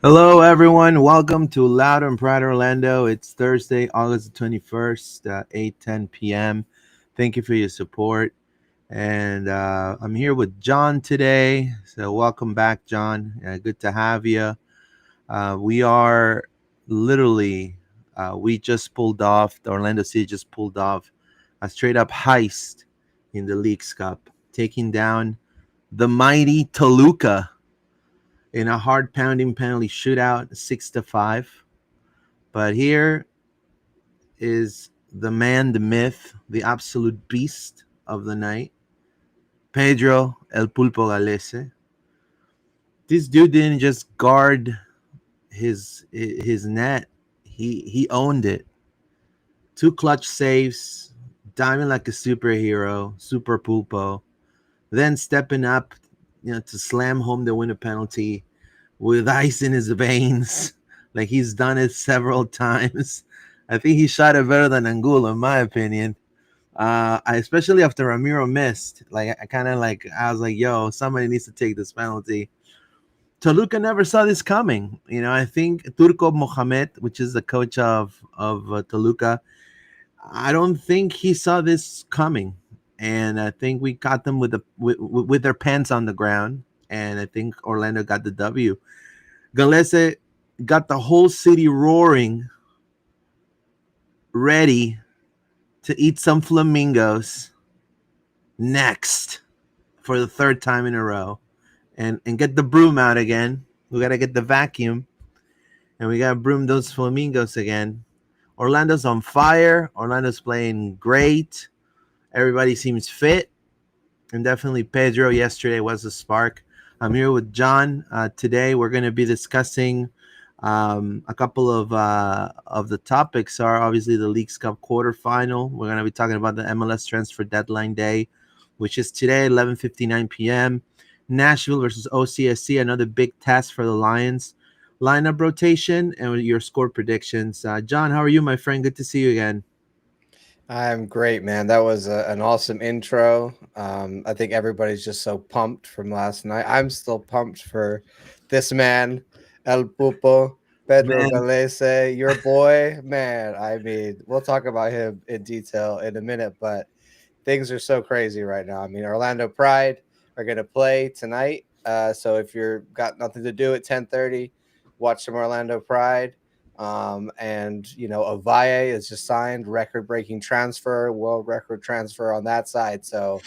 Hello, everyone. Welcome to Loud and Proud Orlando. It's Thursday, August the 21st, 8:10 p.m. Thank you for your support. And I'm here with John today. So, welcome back, John. Good to have you. We are literally, we just pulled off, the Orlando City just pulled off a straight up heist in the Leagues Cup, taking down the mighty Toluca in a hard pounding penalty shootout, 6-5. But here is the man, the myth, the absolute beast of the night, Pedro El Pulpo Gallese. This dude didn't just guard his net; he owned it. Two clutch saves, diving like a superhero, Super Pulpo. Then stepping up, to slam home the winner penalty with ice in his veins, like he's done it several times. I think he shot it better than Angulo, in my opinion. Especially after Ramiro missed, like I kind of like I was like, "Yo, somebody needs to take this penalty." Toluca never saw this coming. I think Turco Mohamed, which is the coach of Toluca, I don't think he saw this coming, and I think we got them with their pants on the ground, and I think Orlando got the W. Galese got the whole city roaring, ready to eat some flamingos next for the third time in a row, and get the broom out again. We gotta get the vacuum, and we gotta broom those flamingos again. Orlando's on fire. Orlando's playing great. Everybody seems fit, and definitely Pedro yesterday was a spark. I'm here with John. Today we're going to be discussing a couple of the topics. Are obviously the Leagues Cup quarterfinal. We're going to be talking about the MLS transfer deadline day, which is today, 11:59 p.m. Nashville versus OCSC, another big test for the Lions. Lineup rotation and your score predictions. John, how are you, my friend? Good to see you again. I'm great, man. That was an awesome intro. I think everybody's just so pumped from last night. I'm still pumped for this man, El Pupo, Pedro Man, Gallese, your boy. Man, I mean, we'll talk about him in detail in a minute, but things are so crazy right now. I mean, Orlando Pride are going to play tonight. So if you're got nothing to do at 10:30, watch some Orlando Pride. And Avaye is just signed, record-breaking transfer, world record transfer on that side. So,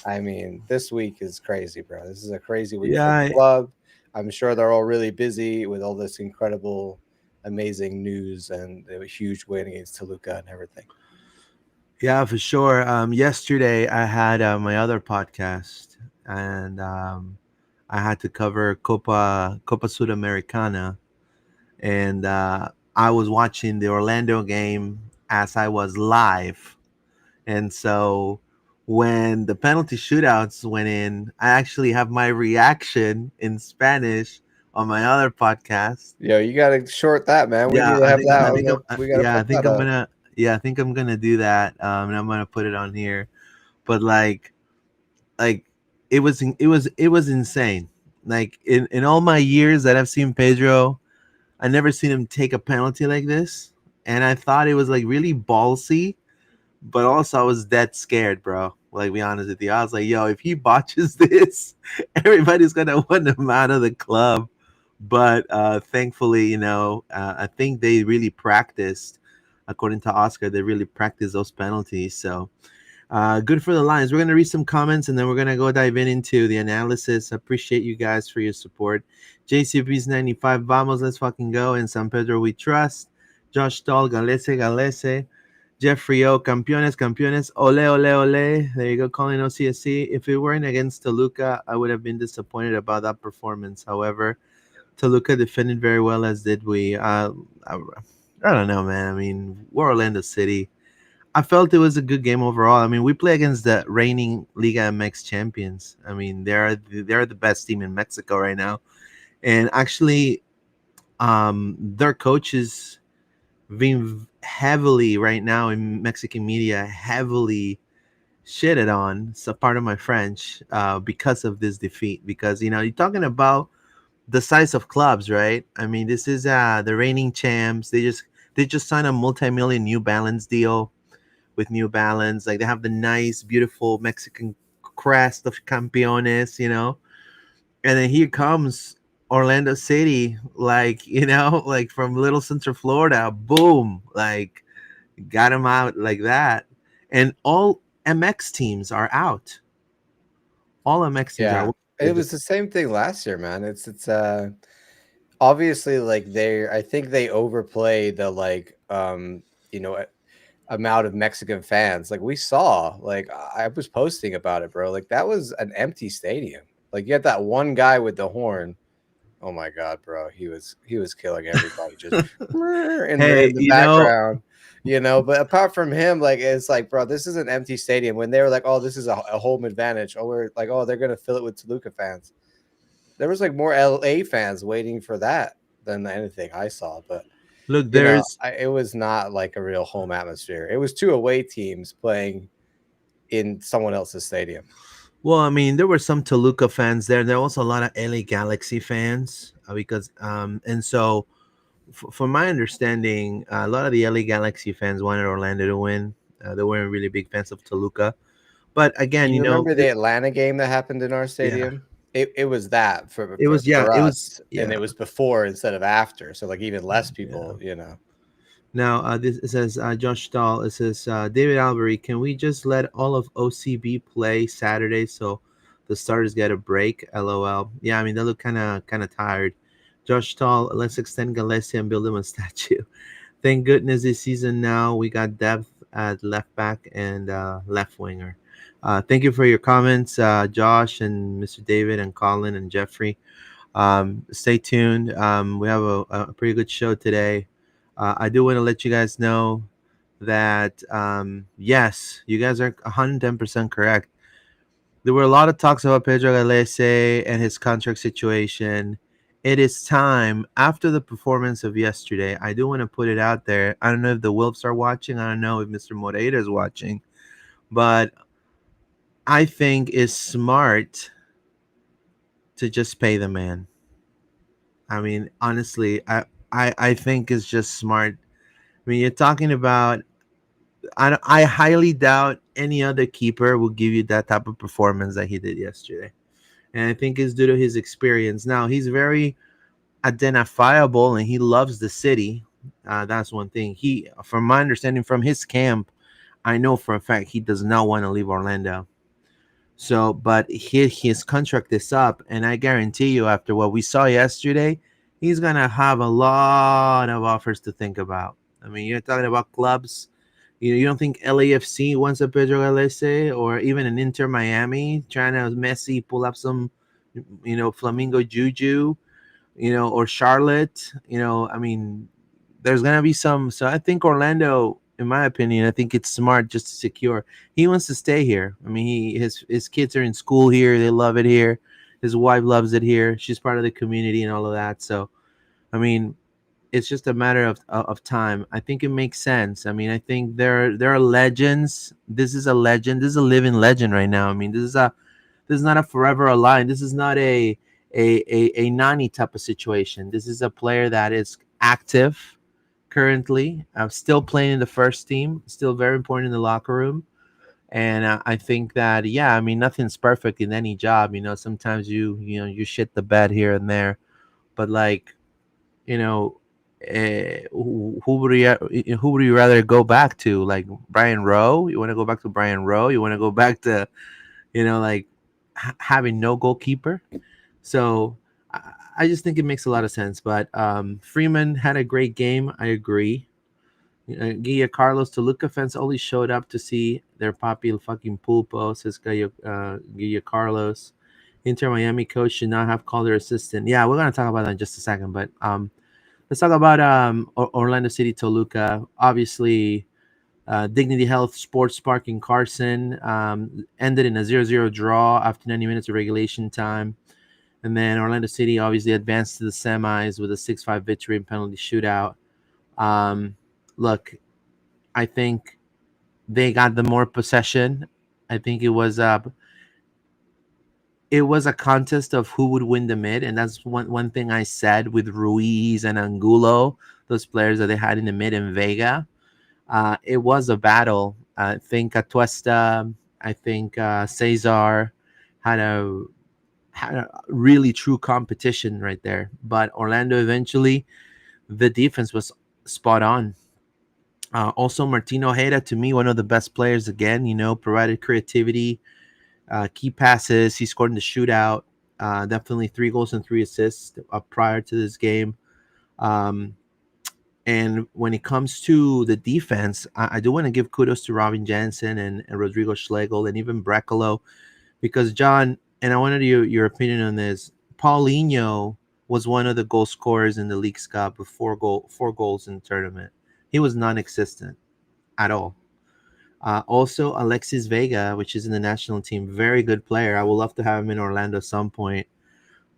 I mean, this week is crazy, bro. This is a crazy week for the yeah, club. I'm sure they're all really busy with all this incredible, amazing news and a huge win against Toluca and everything. Yeah, for sure. Yesterday I had my other podcast, and I had to cover Copa Sudamericana, and I was watching the Orlando game as I was live, and so when the penalty shootouts went in, I actually have my reaction in Spanish on my other podcast. Yo, you gotta short that, man. We need Yeah, to have that on the. We gotta yeah, put that up. I think I'm gonna do that, and I'm gonna put it on here. But like it was insane. Like in all my years that I've seen Pedro, I never seen him take a penalty like this, and I thought it was like really ballsy, but also I was dead scared, bro. Like, be honest with you, I was like, yo, if he botches this, everybody's gonna want him out of the club. But thankfully, I think they really practiced. According to Oscar, they really practiced those penalties. So good for the Lions. We're gonna read some comments and then we're gonna go dive into the analysis. Appreciate you guys for your support. JCP's 95. Vamos, let's fucking go. In San Pedro, we trust. Josh Stahl, Galese, Galese. Jeffrey O, campeones, campeones, ole, ole, ole. There you go, calling OCSC. If it weren't against Toluca, I would have been disappointed about that performance. However, Toluca defended very well, as did we. I don't know, man. I mean, we're Orlando City. I felt it was a good game overall. I mean, we play against the reigning Liga MX champions. I mean, they're the best team in Mexico right now, and actually, their coaches being heavily right now in Mexican media heavily shitted on. So part of my French because of this defeat. Because you're talking about the size of clubs, right? I mean, this is the reigning champs. They just signed a multi-million New Balance deal with New Balance. Like they have the nice, beautiful Mexican crest of Campeones, and then here comes Orlando City, like like from Little Central Florida, boom, like got him out like that, and all MX teams are out. All MX teams are. Yeah. They It just was the same thing last year, man. It's obviously like I think they overplayed the you know, amount of Mexican fans. Like we saw, like I was posting about it, bro. Like that was an empty stadium. Like you had that one guy with the horn. Oh my god, bro. He was killing everybody just hey, in the background. But apart from him, like it's like, bro, this is an empty stadium. When they were like, "Oh, this is a home advantage," oh, we're like, "Oh, they're gonna fill it with Toluca fans." There was like more LA fans waiting for that than anything I saw. But look, there's it was not like a real home atmosphere. It was two away teams playing in someone else's stadium. well, I mean, there were some Toluca fans there. There were also a lot of LA Galaxy fans because and so from my understanding, a lot of the LA Galaxy fans wanted Orlando to win. They weren't really big fans of Toluca. But again, You remember the Atlanta game that happened in our yeah, stadium? It was that for it was, yeah, for it was, us, and yeah, it was before instead of after. So like even less yeah. people. Now, this it says Josh Stahl. It says David Albery. Can we just let all of OCB play Saturday so the starters get a break? LOL. Yeah, I mean they look kind of tired. Josh Stahl. Let's extend Gillespie and build him a statue. Thank goodness this season now we got depth at left back and left winger. Thank you for your comments, Josh and Mr. David and Colin and Jeffrey. Stay tuned. We have a pretty good show today. I do want to let you guys know that yes, you guys are 110% correct. There were a lot of talks about Pedro Gallese and his contract situation. It is time after the performance of yesterday. I do want to put it out there. I don't know if the Wolves are watching. I don't know if Mr. Moreira is watching, but I think it's smart to just pay the man. I mean, honestly, I think it's just smart. I mean, you're talking about. I highly doubt any other keeper will give you that type of performance that he did yesterday, and I think it's due to his experience. Now he's very identifiable and he loves the city. That's one thing. From my understanding, from his camp, I know for a fact he does not want to leave Orlando. So, but his contract is up, and I guarantee you, after what we saw yesterday, he's gonna have a lot of offers to think about. I mean, you're talking about clubs. You don't think LAFC wants a Pedro Gallese or even an Inter Miami trying to Messi pull up some, Flamingo Juju, or Charlotte. I mean, there's gonna be some. So I think Orlando, in my opinion, I think it's smart just to secure. He wants to stay here. I mean, his kids are in school here. They love it here. His wife loves it here. She's part of the community and all of that. So I mean, it's just a matter of time. I think it makes sense. I mean, I think there are legends. This is a legend. This is a living legend right now. I mean, this is not a forever alive. This is not a Nani type of situation. This is a player that is active currently. I'm still playing in the first team. Still very important in the locker room. And I think that yeah, I mean nothing's perfect in any job. Sometimes you shit the bed here and there, but like you know, who would you rather go back to? Like Brian Rowe? You want to go back to Brian Rowe? You want to go back to like having no goalkeeper? So I just think it makes a lot of sense. But Freeman had a great game. I agree. Guilla Carlos Toluca fans only showed up to see their papi el fucking pulpo, says Guilla Carlos. Inter Miami coach should not have called their assistant. Yeah, we're gonna talk about that in just a second. But let's talk about Orlando City Toluca. Obviously, Dignity Health Sports Park in Carson ended in a 0-0 draw after 90 minutes of regulation time. And then Orlando City obviously advanced to the semis with a 6-5 victory in penalty shootout. Um, Look, I think they got the more possession. I think it was it was a contest of who would win the mid, and that's one thing I said with Ruiz and Angulo, those players that they had in the mid, and Vega. It was a battle. I think Atuesta, I think Cesar had a really true competition right there. But Orlando eventually, the defense was spot on. Also, Martino Ojeda, to me, one of the best players again, provided creativity, key passes. He scored in the shootout. Definitely 3 goals and 3 assists prior to this game. Um, and when it comes to the defense, I do want to give kudos to Robin Jansen and Rodrigo Schlegel and even Brecalo, because John, and I wanted your opinion on this. Paulinho was one of the goal scorers in the League's Cup with 4 goals in the tournament. He was non-existent at all. Also, Alexis Vega, which is in the national team, very good player. I would love to have him in Orlando at some point.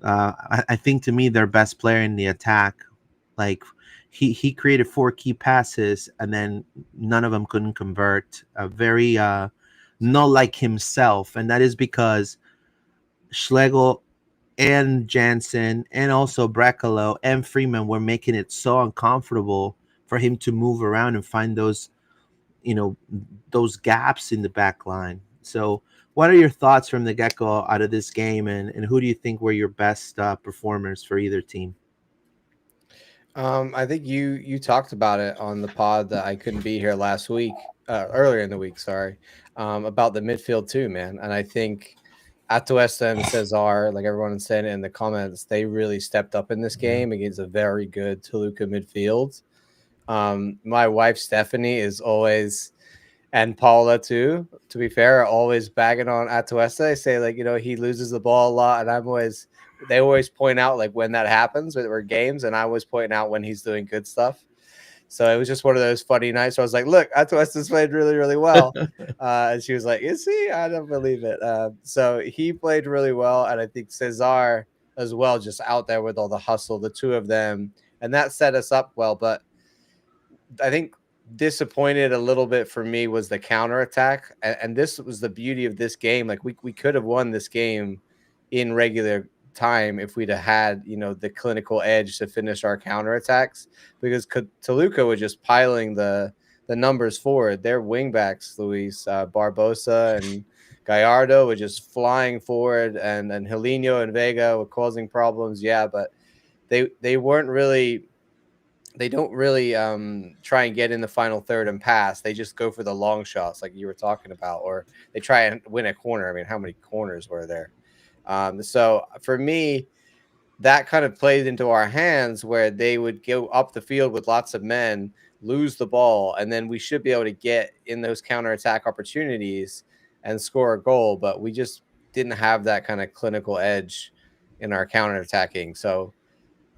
I think to me, their best player in the attack. Like he created 4 key passes, and then none of them couldn't convert. Very not like himself, and that is because Schlegel and Jansen and also Brecalo and Freeman were making it so uncomfortable for him to move around and find you know those gaps in the back line. So what are your thoughts from the get-go out of this game, and who do you think were your best performers for either team? I think you talked about it on the pod that I couldn't be here last week, earlier in the week, sorry, about the midfield too, man. And I think Atuesta and Cesar, like everyone said in the comments, they really stepped up in this Yeah. game against a very good Toluca midfield. My wife Stephanie is always, and Paula too, to be fair, are always bagging on Atuesta. I say, like, he loses the ball a lot, and they always point out like when that happens or games, and I always point out when he's doing good stuff. So it was just one of those funny nights where I was like, look, Atuesta's played really, really well. And she was like, is he? I don't believe it. So he played really well. And I think Cesar as well, just out there with all the hustle, the two of them. And that set us up well. But I think disappointed a little bit for me was the counterattack. And this was the beauty of this game. Like we could have won this game in regular time if we'd have had, the clinical edge to finish our counterattacks, because Toluca was just piling the numbers forward. Their wingbacks, Luis, Barbosa and Gallardo, were just flying forward, and Helino and Vega were causing problems. Yeah, but they weren't really, they don't really try and get in the final third and pass. They just go for the long shots like you were talking about, or they try and win a corner. I mean, how many corners were there? So for me, that kind of played into our hands where they would go up the field with lots of men, lose the ball, and then we should be able to get in those counterattack opportunities and score a goal. But we just didn't have that kind of clinical edge in our counterattacking. So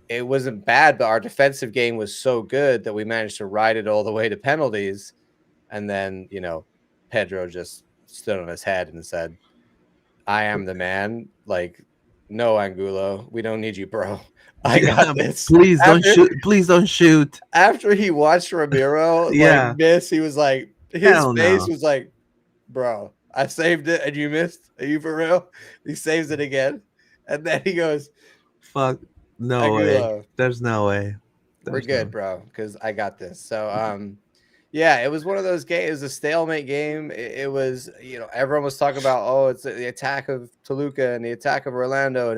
it wasn't bad, but our defensive game was so good that we managed to ride it all the way to penalties. And then, Pedro just stood on his head and said, I am the man. Like, no, Angulo, we don't need you, bro. I got Yeah, this. please don't After shoot. Please don't shoot. after he watched Ramiro like Yeah, miss, he was like, his hell face no. was like, bro, I saved it and you missed. Are you for real? He saves it again. And then he goes, Fuck, no way. Angulo, There's no way. we're There's good, no. bro, because I got this. So yeah, it was one of those games. It was a stalemate game. It was, everyone was talking about, oh, it's the attack of Toluca and the attack of Orlando,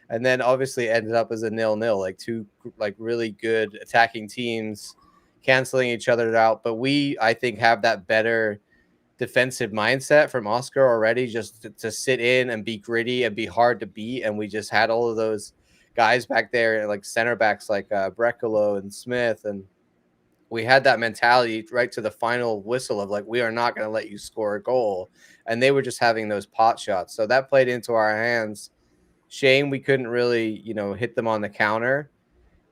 and then obviously it ended up as a 0-0, like two like really good attacking teams canceling each other out. But we, I think, have that better defensive mindset from Oscar already, just to sit in and be gritty and be hard to beat. And we just had all of those guys back there, like center backs like Brecalo and Smith, and we had that mentality right to the final whistle of like, we are not going to let you score a goal. And they were just having those pot shots. So that played into our hands. Shame we couldn't really, hit them on the counter.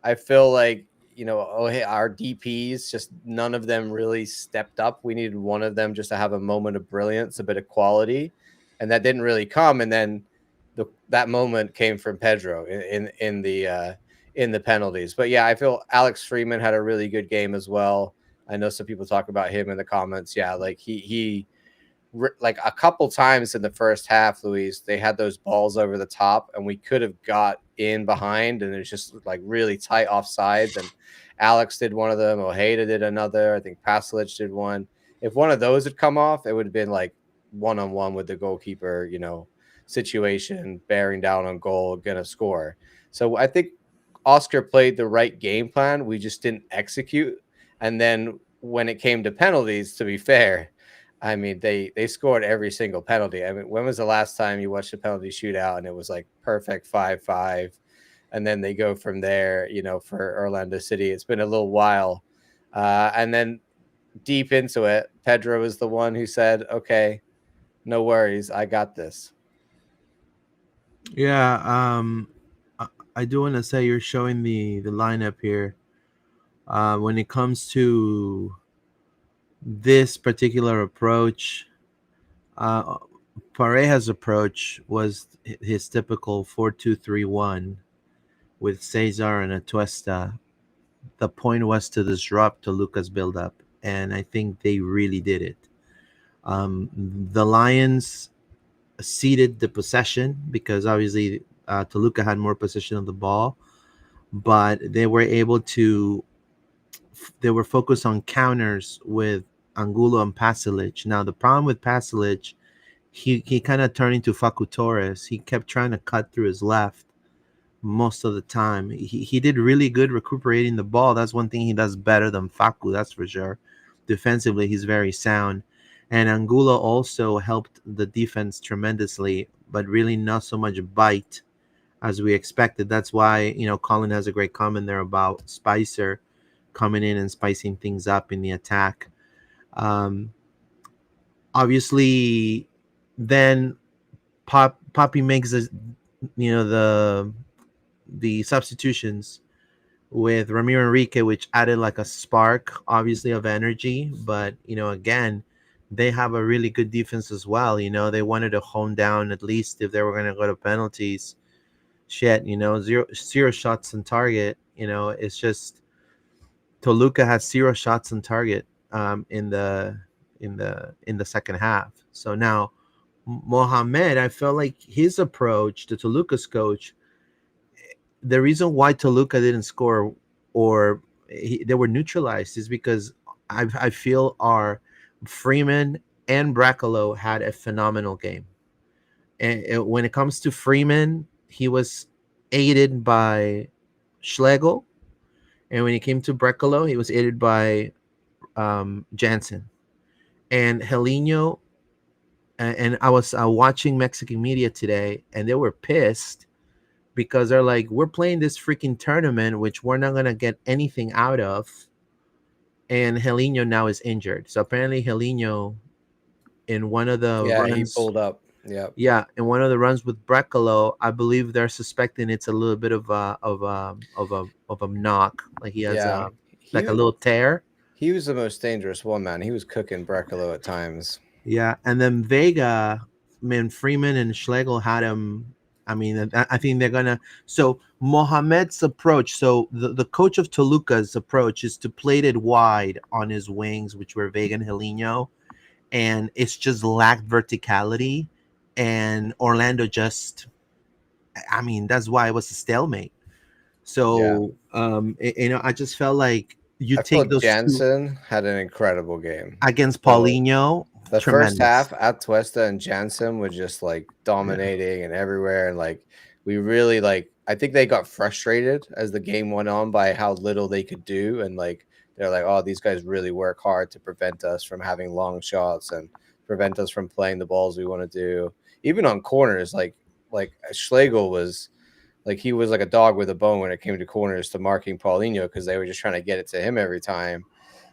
I feel like, our DPs, just none of them really stepped up. We needed one of them just to have a moment of brilliance, a bit of quality. And that didn't really come. And then that moment came from Pedro in the penalties. But yeah, I feel Alex Freeman had a really good game as well. I know some people talk about him in the comments. Yeah, like he like a couple times in the first half, Luis, they had those balls over the top, and we could have got in behind, and it was just like really tight offsides. And Alex did one of them. Ojeda did another. I think Pasalic did one. If one of those had come off, it would have been like 1-on-1 with the goalkeeper, situation, bearing down on goal, gonna score. So I think Oscar played the right game plan. We just didn't execute. And then when it came to penalties, to be fair, I mean, they scored every single penalty. I mean, when was the last time you watched a penalty shootout and it was like perfect 5-5, and then they go from there? For Orlando City, it's been a little while, and then deep into it, Pedro was the one who said, "Okay, no worries, I got this." Yeah, I, I do want to say you're showing the lineup here. When it comes to this particular approach, uh, Pareja's approach was his typical 4-2-3-1 with Cesar and Atuesta. The point was to disrupt Toluca's buildup, and I think they really did it. The Lions ceded the possession because obviously Toluca had more possession of the ball, but they were able to. They were focused on counters with Angulo and Pasalic. Now the problem with Pasalic, he kind of turned into Facu Torres. He kept trying to cut through his left most of the time. He did really good recuperating the ball. That's one thing he does better than Facu, that's for sure. Defensively, he's very sound. And Angulo also helped the defense tremendously, but really not so much bite as we expected. That's why, Colin has a great comment there about Spicer coming in and spicing things up in the attack. Um, Obviously, then Poppy makes the substitutions with Ramiro Enrique, which added like a spark, obviously, of energy. But again, they have a really good defense as well. They wanted to hone down at least if they were going to go to penalties. Shit, zero shots on target. It's just Toluca has zero shots on target in the second half. So now Mohamed, I felt like his approach to Toluca's coach, the reason why Toluca didn't score or they were neutralized is because I feel our Freeman and Bracolo had a phenomenal game. And when it comes to Freeman, he was aided by Schlegel. And when it came to Bracolo, he was aided by Jansen. And Helino, and I was watching Mexican media today, and they were pissed because they're like, we're playing this freaking tournament, which we're not going to get anything out of. And Helino now is injured. So apparently Helino in one of the Yeah, he runs, pulled up. Yep. yeah, in one of the runs with Brecalo, I believe they're suspecting it's a little bit of a knock. Like he has Yeah, like a he little tear. he was the most dangerous one, man. He was cooking Brecalo at times. Yeah, and then Vega, man, Freeman and Schlegel had him. I mean, I think they're gonna. So Mohamed's approach. So the coach of Toluca's approach is to plate it wide on his wings, which were Vega and Helino, and it's just lacked verticality. And Orlando just, I mean, that's why it was a stalemate. Yeah. So, I just felt like you I take felt those two Jansen had an incredible game. against So Paulinho, the first tremendous. half, Atuesta and Jansen were just like dominating and everywhere, and like we really like. I think they got frustrated as the game went on by how little they could do, and like they're like, "Oh, these guys really work hard to prevent us from having long shots and prevent us from playing the balls we want to do." Even on corners, like Schlegel was like he was like a dog with a bone when it came to corners to marking Paulinho because they were just trying to get it to him every time.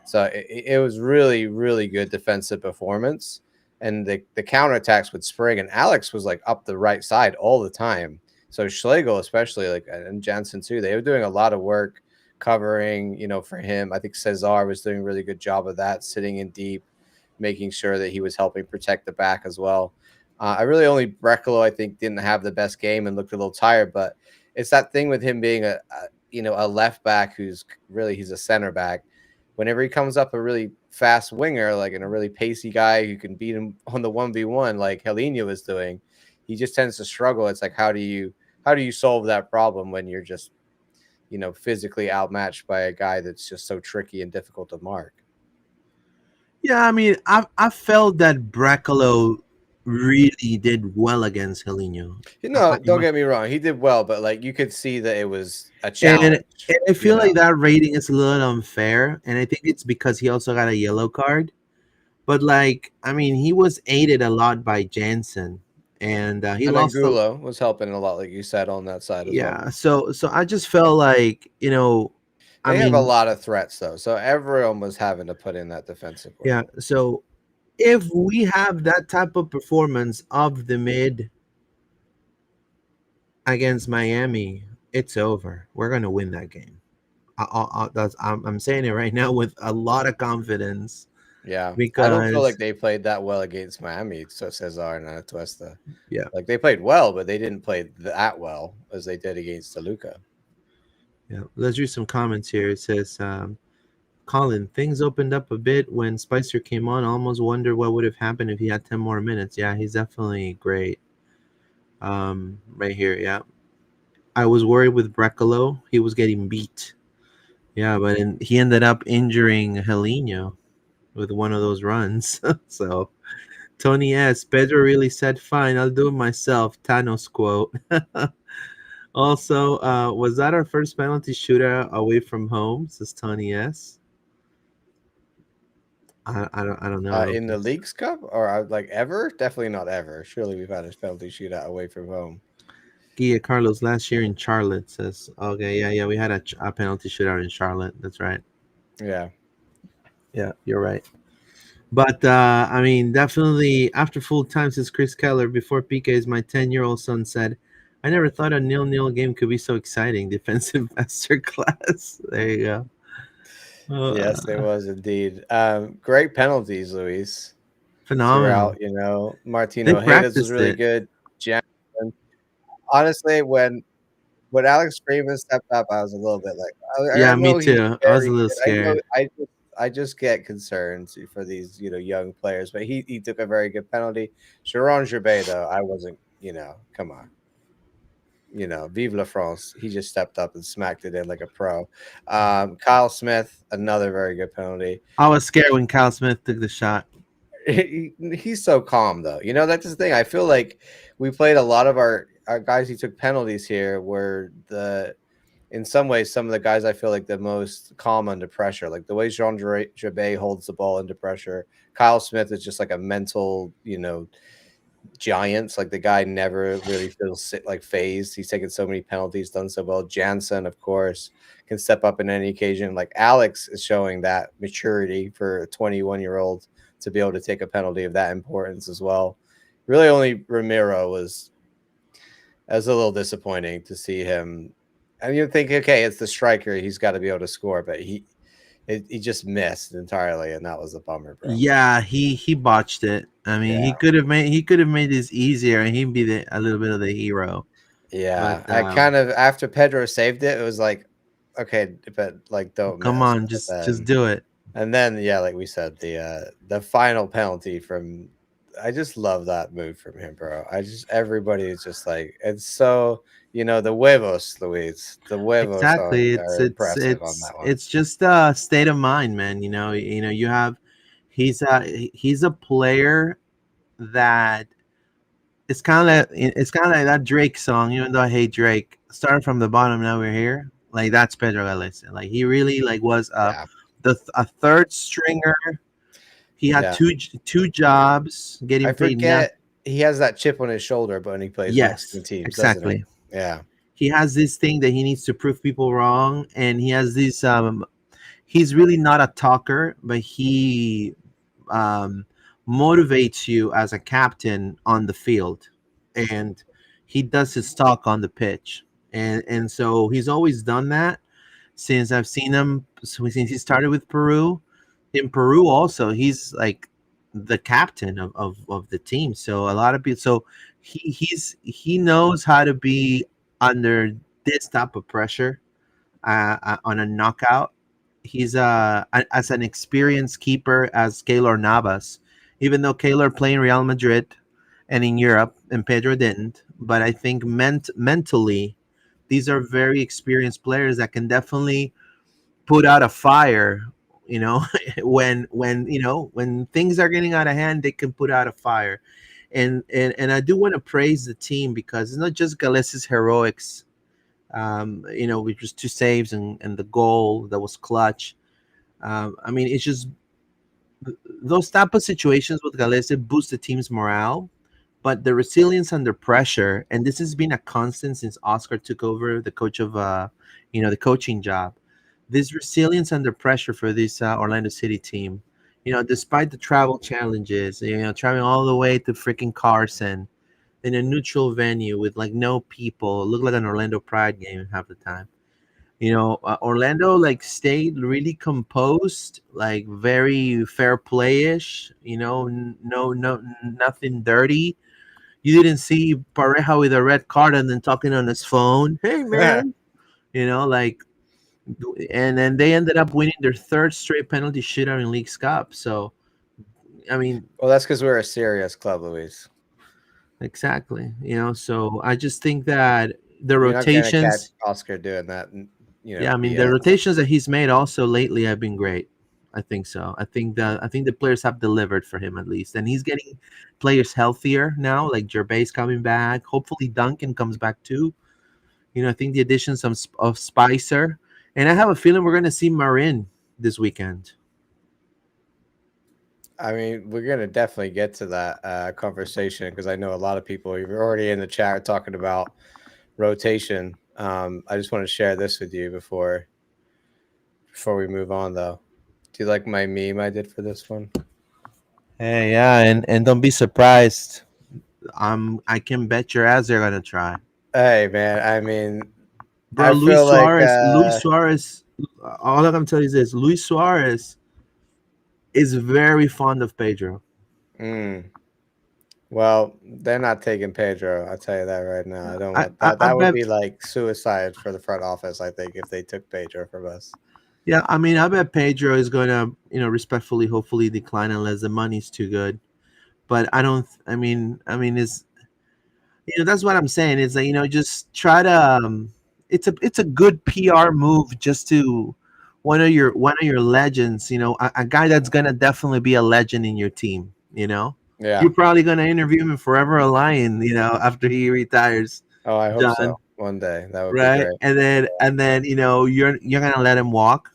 So it was really, really good defensive performance. And the counterattacks with Spring and Alex was like up the right side all the time. So Schlegel, especially like and Jansen too, they were doing a lot of work covering, for him. I think Cesar was doing a really good job of that, sitting in deep, making sure that he was helping protect the back as well. I really only Brecalo, I think, didn't have the best game and looked a little tired, but it's that thing with him being a left back who's really he's a center back. Whenever he comes up a really fast winger, like and a really pacey guy who can beat him on the 1v1 like Helena was doing, he just tends to struggle. It's like how do you solve that problem when you're just physically outmatched by a guy that's just so tricky and difficult to mark? Yeah, I mean, I felt that Bracolo really did well against Heleno. Don't get me wrong, he did well, but like you could see that it was a And challenge. I You feel know, like that rating is a little unfair, and I think it's because he also got a yellow card. But like, I mean, he was aided a lot by Jansen, and he and then lost a. Gulo was helping a lot, like you said, on that side as well. Yeah, so I just felt like I They have a mean, lot of threats though, so everyone was having to put in that defensive work. yeah. So if we have that type of performance of the mid against Miami, it's over. We're gonna win that game. I'm saying it right now with a lot of confidence Yeah, I don't feel like because they played that well against Miami. So Cesar and Atuesta, yeah, like they played well, but they didn't play that well as they did against Toluca. yeah. Let's read some comments here. It says, Colin, things opened up a bit when Spicer came on. I almost wonder what would have happened if he had 10 more minutes. Yeah, he's definitely great. Right here, yeah. I was worried with Brecalo. He was getting beat. Yeah, but he ended up injuring Heleno with one of those runs. So Tony S. Pedro really said, "Fine, I'll do it myself." Thanos quote. Also, was that our first penalty shootout away from home? Says Tony S. I don't know. I don't In the think so. Leagues Cup or like ever? Definitely not ever. Surely we've had a penalty shootout away from home. Gia Carlos last year in Charlotte says, okay, yeah, we had a penalty shootout in Charlotte. That's right. Yeah. Yeah, you're right. But I mean, definitely after full time since Chris Keller before PK's my 10-year-old son said, I never thought a nil-nil game could be so exciting. Defensive masterclass. There you go. Yes, it Uh, was indeed. Great penalties, Luis, throughout. Phenomenal. They Martino Hayes was practiced really it. good. Jansen. Honestly, when Alex Freeman stepped up, I was a little bit like, I Yeah, me know he's too. I was very a little good. I know scared. I just get concerned for these, young players, but he took a very good penalty. Sharon Gerbet, though, I wasn't, come on. Vive la France. He just stepped up and smacked it in like a pro. Kyle Smith, another very good penalty. I was scared when Kyle Smith took the shot. He's so calm though. That's the thing. I feel like we played a lot of our guys who took penalties here were in some ways some of the guys I feel like the most calm under pressure. Like the way Jean Jabet holds the ball under pressure. Kyle Smith is just like a mental, giants. Like the guy never really feels like phased. He's taken so many penalties, done so well. Jansen, of course, can step up in any occasion. Like Alex is showing that maturity for a 21-year-old to be able to take a penalty of that importance as well. Really, only Ramiro was a little disappointing to see him. And you think, okay, it's the striker; he's got to be able to score, but he just missed entirely, and that was a bummer, bro. Yeah, he botched it. I mean, Yeah. he could have made this easier, and he'd be a little bit of the hero. But Yeah, I kind of after Pedro saved it, it was like, okay, but like don't come miss. on, But just do it. yeah, like we said, the final penalty from, I just love that move from him, bro. Everybody is just like, it's so, the huevos, Luis, the huevos Exactly. are impressive on that one. It's just a state of mind, man. You have he's a player that it's kind of like that Drake song. Even though I hate Drake, starting from the bottom, now we're here. Like that's Pedro Gallese. Like he really like was Yeah, a third stringer. He had yeah. two jobs, I getting paid nothing. forget he has that chip on his shoulder, but when he plays Mexican Yes, teams, doesn't he? exactly. Yeah, He has this thing that he needs to prove people wrong, and he has this. He's really not a talker, but he um, motivates you as a captain on the field, and he does his talk on the pitch, and so he's always done that since I've seen him. So since he started with Peru, in Peru also he's like the captain of the team. So a lot of people. So he knows how to be under this type of pressure on a knockout. he's as an experienced keeper as Keylor Navas, even though Keylor played in Real Madrid and in Europe, and Pedro didn't. But I think mentally, these are very experienced players that can definitely put out a fire. You know, when things are getting out of hand, they can put out a fire. And I do want to praise the team because it's not just Galese's heroics. Which was two saves and the goal that was clutch. I mean, it's just those type of situations with Galese boost the team's morale, but the resilience under pressure, and this has been a constant since Oscar took over the coach of, the coaching job. This resilience under pressure for this Orlando City team, despite the travel challenges, traveling all the way to freaking Carson in a neutral venue with like no people, looked like an Orlando Pride game half the time. Orlando like stayed really composed, like very fair playish. No, nothing dirty. You didn't see Pareja with a red card and then talking on his phone. Hey man, like, and then they ended up winning their third straight penalty shootout in League's Cup. So I mean, Well, that's because we're a serious club, Luis. exactly. So I just think that the You're not gonna catch rotations. Oscar doing that, Yeah, I mean the BS. rotations that he's made also lately have been great. I think so. I think the players have delivered for him at least, and he's getting players healthier now, like Gervais coming back. Hopefully Duncan comes back too. I think the additions of Spicer, and I have a feeling we're gonna see Marin this weekend. I mean, we're gonna definitely get to that conversation because I know a lot of people. You're already in the chat talking about rotation. I just want to share this with you before we move on, though. Do you like my meme I did for this one? Hey, yeah, and don't be surprised. I can bet your ass they're gonna try, Hey, man. I mean, bro. I Luis feel like Suarez. Luis Suarez. All I'm gonna tell you is this: Luis Suarez is very fond of Pedro. mm, well, they're not taking Pedro. I'll tell you that right now. I don't I, want I, that. I That would bet. be like suicide for the front office. I think if they took Pedro from us. Yeah, I mean, I bet Pedro is gonna, respectfully, hopefully decline unless the money's too good. But I don't. Is that's what I'm saying. Is that just try to. It's a good PR move just to one of your legends. A guy that's gonna definitely be a legend in your team. Yeah. You're probably gonna interview him forever a lion. After he retires, Oh, I hope so. John. One day that would be Right, great. and then you're gonna let him walk.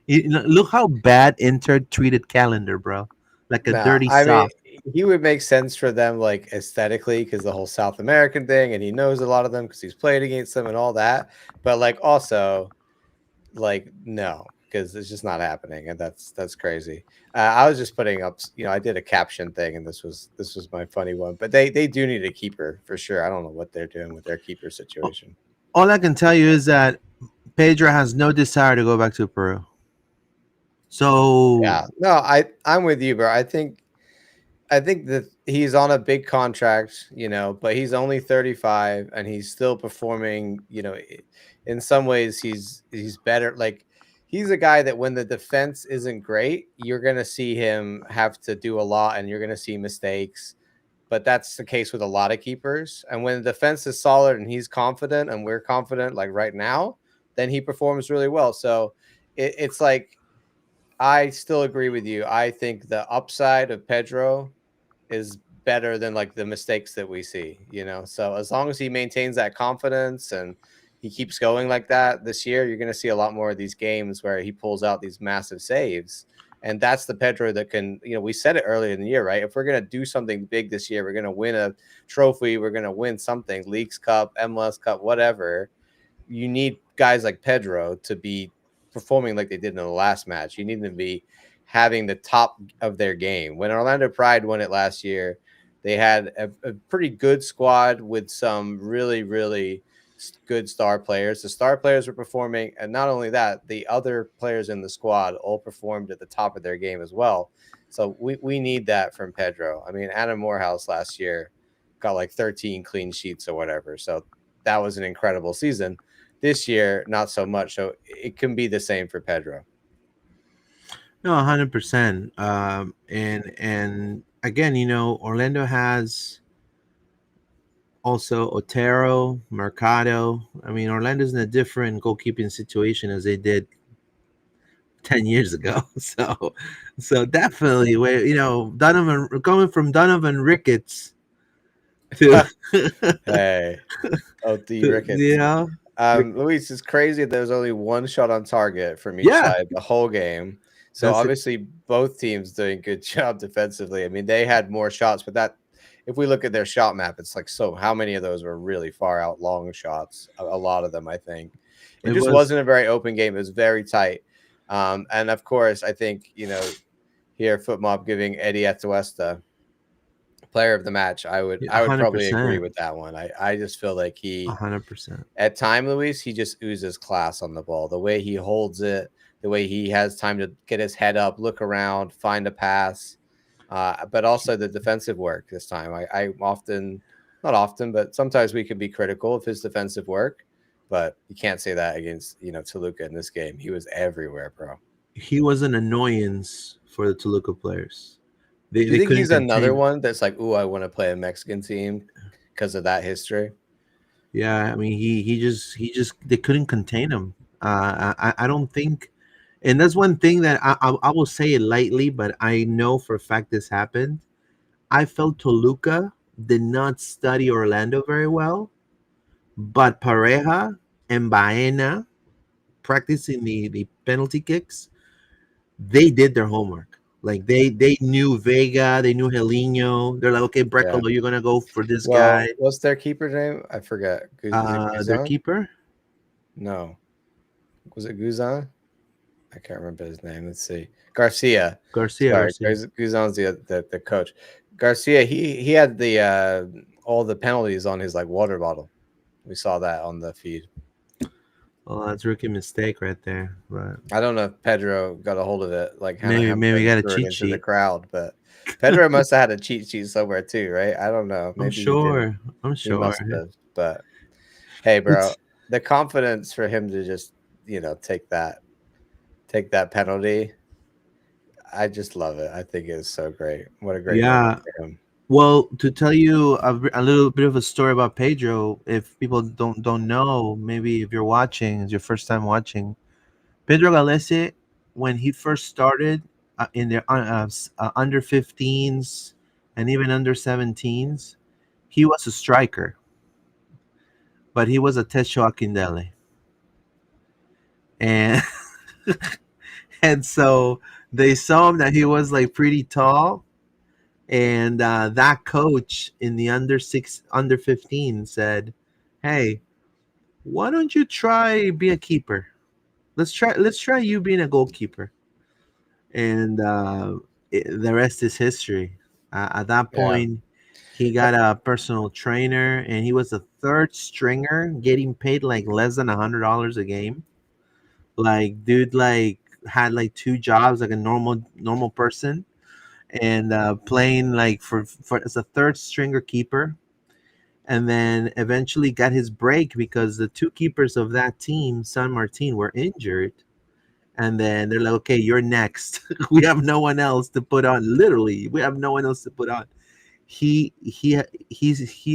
Look how bad Inter treated Calendar, bro. Like a No, dirty I mean sock. he would make sense for them like aesthetically because the whole South American thing, and he knows a lot of them because he's played against them and all that. But like also like no, because it's just not happening, and that's crazy. I was just putting up, I did a caption thing, and this was my funny one. But they do need a keeper for sure. I don't know what they're doing with their keeper situation. All I can tell you is that Pedro has no desire to go back to Peru. So, Yeah, no, I'm with you, bro. I think that he's on a big contract, but he's only 35 and he's still performing, in some ways he's better. Like he's a guy that when the defense isn't great, you're going to see him have to do a lot and you're going to see mistakes. But that's the case with a lot of keepers. And when the defense is solid and he's confident and we're confident like right now, then he performs really well. So it's like I still agree with you. I think the upside of Pedro is better than like the mistakes that we see. So as long as he maintains that confidence and he keeps going like that this year, you're going to see a lot more of these games where he pulls out these massive saves. And that's the Pedro that can, we said it earlier in the year, right? If we're going to do something big this year, we're going to win a trophy, we're going to win something, Leagues Cup, MLS Cup, whatever. You need guys like Pedro to be performing like they did in the last match. You need them to be having the top of their game. When Orlando Pride won it last year, they had a pretty good squad with some really, really good star players. The star players were performing, and not only that, the other players in the squad all performed at the top of their game as well. So we need that from Pedro. I mean, Adam Morehouse last year got like 13 clean sheets or whatever. So that was an incredible season. This year, not so much. So it can be the same for Pedro. No, 100%. And again, Orlando has also Otero, Mercado. I mean, Orlando's in a different goalkeeping situation as they did 10 years ago. So definitely, Donovan coming from Donovan Ricketts to, Hey, OT to Ricketts. Rick- Luis, it's crazy. There's only one shot on target from each yeah, side the whole game. So that's it. obviously, both teams doing good job defensively. I mean, they had more shots, but that if we look at their shot map, it's like so. How many of those were really far out long shots? A lot of them, I think. It It just was wasn't a very open game. It was very tight. And of course, I think here Foot Mob giving Eddie Atuesta player of the match. I would probably agree 100%, with that one. I just feel like a he hundred percent. at time, Luis, he just oozes class on the ball. The way he holds it, the way he has time to get his head up, look around, find a pass, but also the defensive work this time. I often, not often, but sometimes we can be critical of his defensive work, but you can't say that against Toluca in this game. He was everywhere, bro. He was an annoyance for the Toluca players. They Do you they think couldn't he's another contain. one that's like, ooh, I want to play a Mexican team because of that history? Yeah, I mean, he just they couldn't contain him. I don't think, and that's one thing that I will say it lightly, but I know for a fact this happened. I felt Toluca did not study Orlando very well, but Pareja and Baena practicing the penalty kicks, they did their homework. Like they knew Vega, they knew Helino. They're like, okay, Yeah. Brecalo, you're gonna go for this guy. Well, what's their keeper name? I forget. Is it Their Guzan? keeper, No. Was it Guzan? I can't remember his name. Let's see. Garcia. Garcia, Sorry, Garcia. Guzan's the coach. Garcia. He had the all the penalties on his like water bottle. We saw that on the feed. Well, that's a rookie mistake right there. But I don't know if Pedro got a hold of it, like kind of maybe him got a threw it cheat into the sheet. crowd, but Pedro must have had a cheat sheet somewhere too, right? I don't know. I'm Maybe he didn't. sure. I'm He sure. must have. But hey, bro, It's the confidence for him to just take that penalty. I just love it. I think it's so great. What a great moment yeah. for him. Well, to tell you a little bit of a story about Pedro, if people don't know, maybe if you're watching, it's your first time watching. Pedro Gallese, when he first started in their under 15s and even under 17s, he was a striker, but he was a Techo Akindele, and and so they saw him that he was like pretty tall, and that coach in the under 15 said, "Hey, why don't you try be a keeper? Let's try you being a goalkeeper." And the rest is history. At that Yeah. point, he got a personal trainer, and he was a third stringer, getting paid like less than $100 a game. Like, dude, like had like two jobs, like a normal person, and playing like for as a third stringer keeper, and then eventually got his break because the two keepers of that team, San Martin, were injured. And then they're like, okay, you're next. We have no one else to put on. Literally, we have no one else to put on. He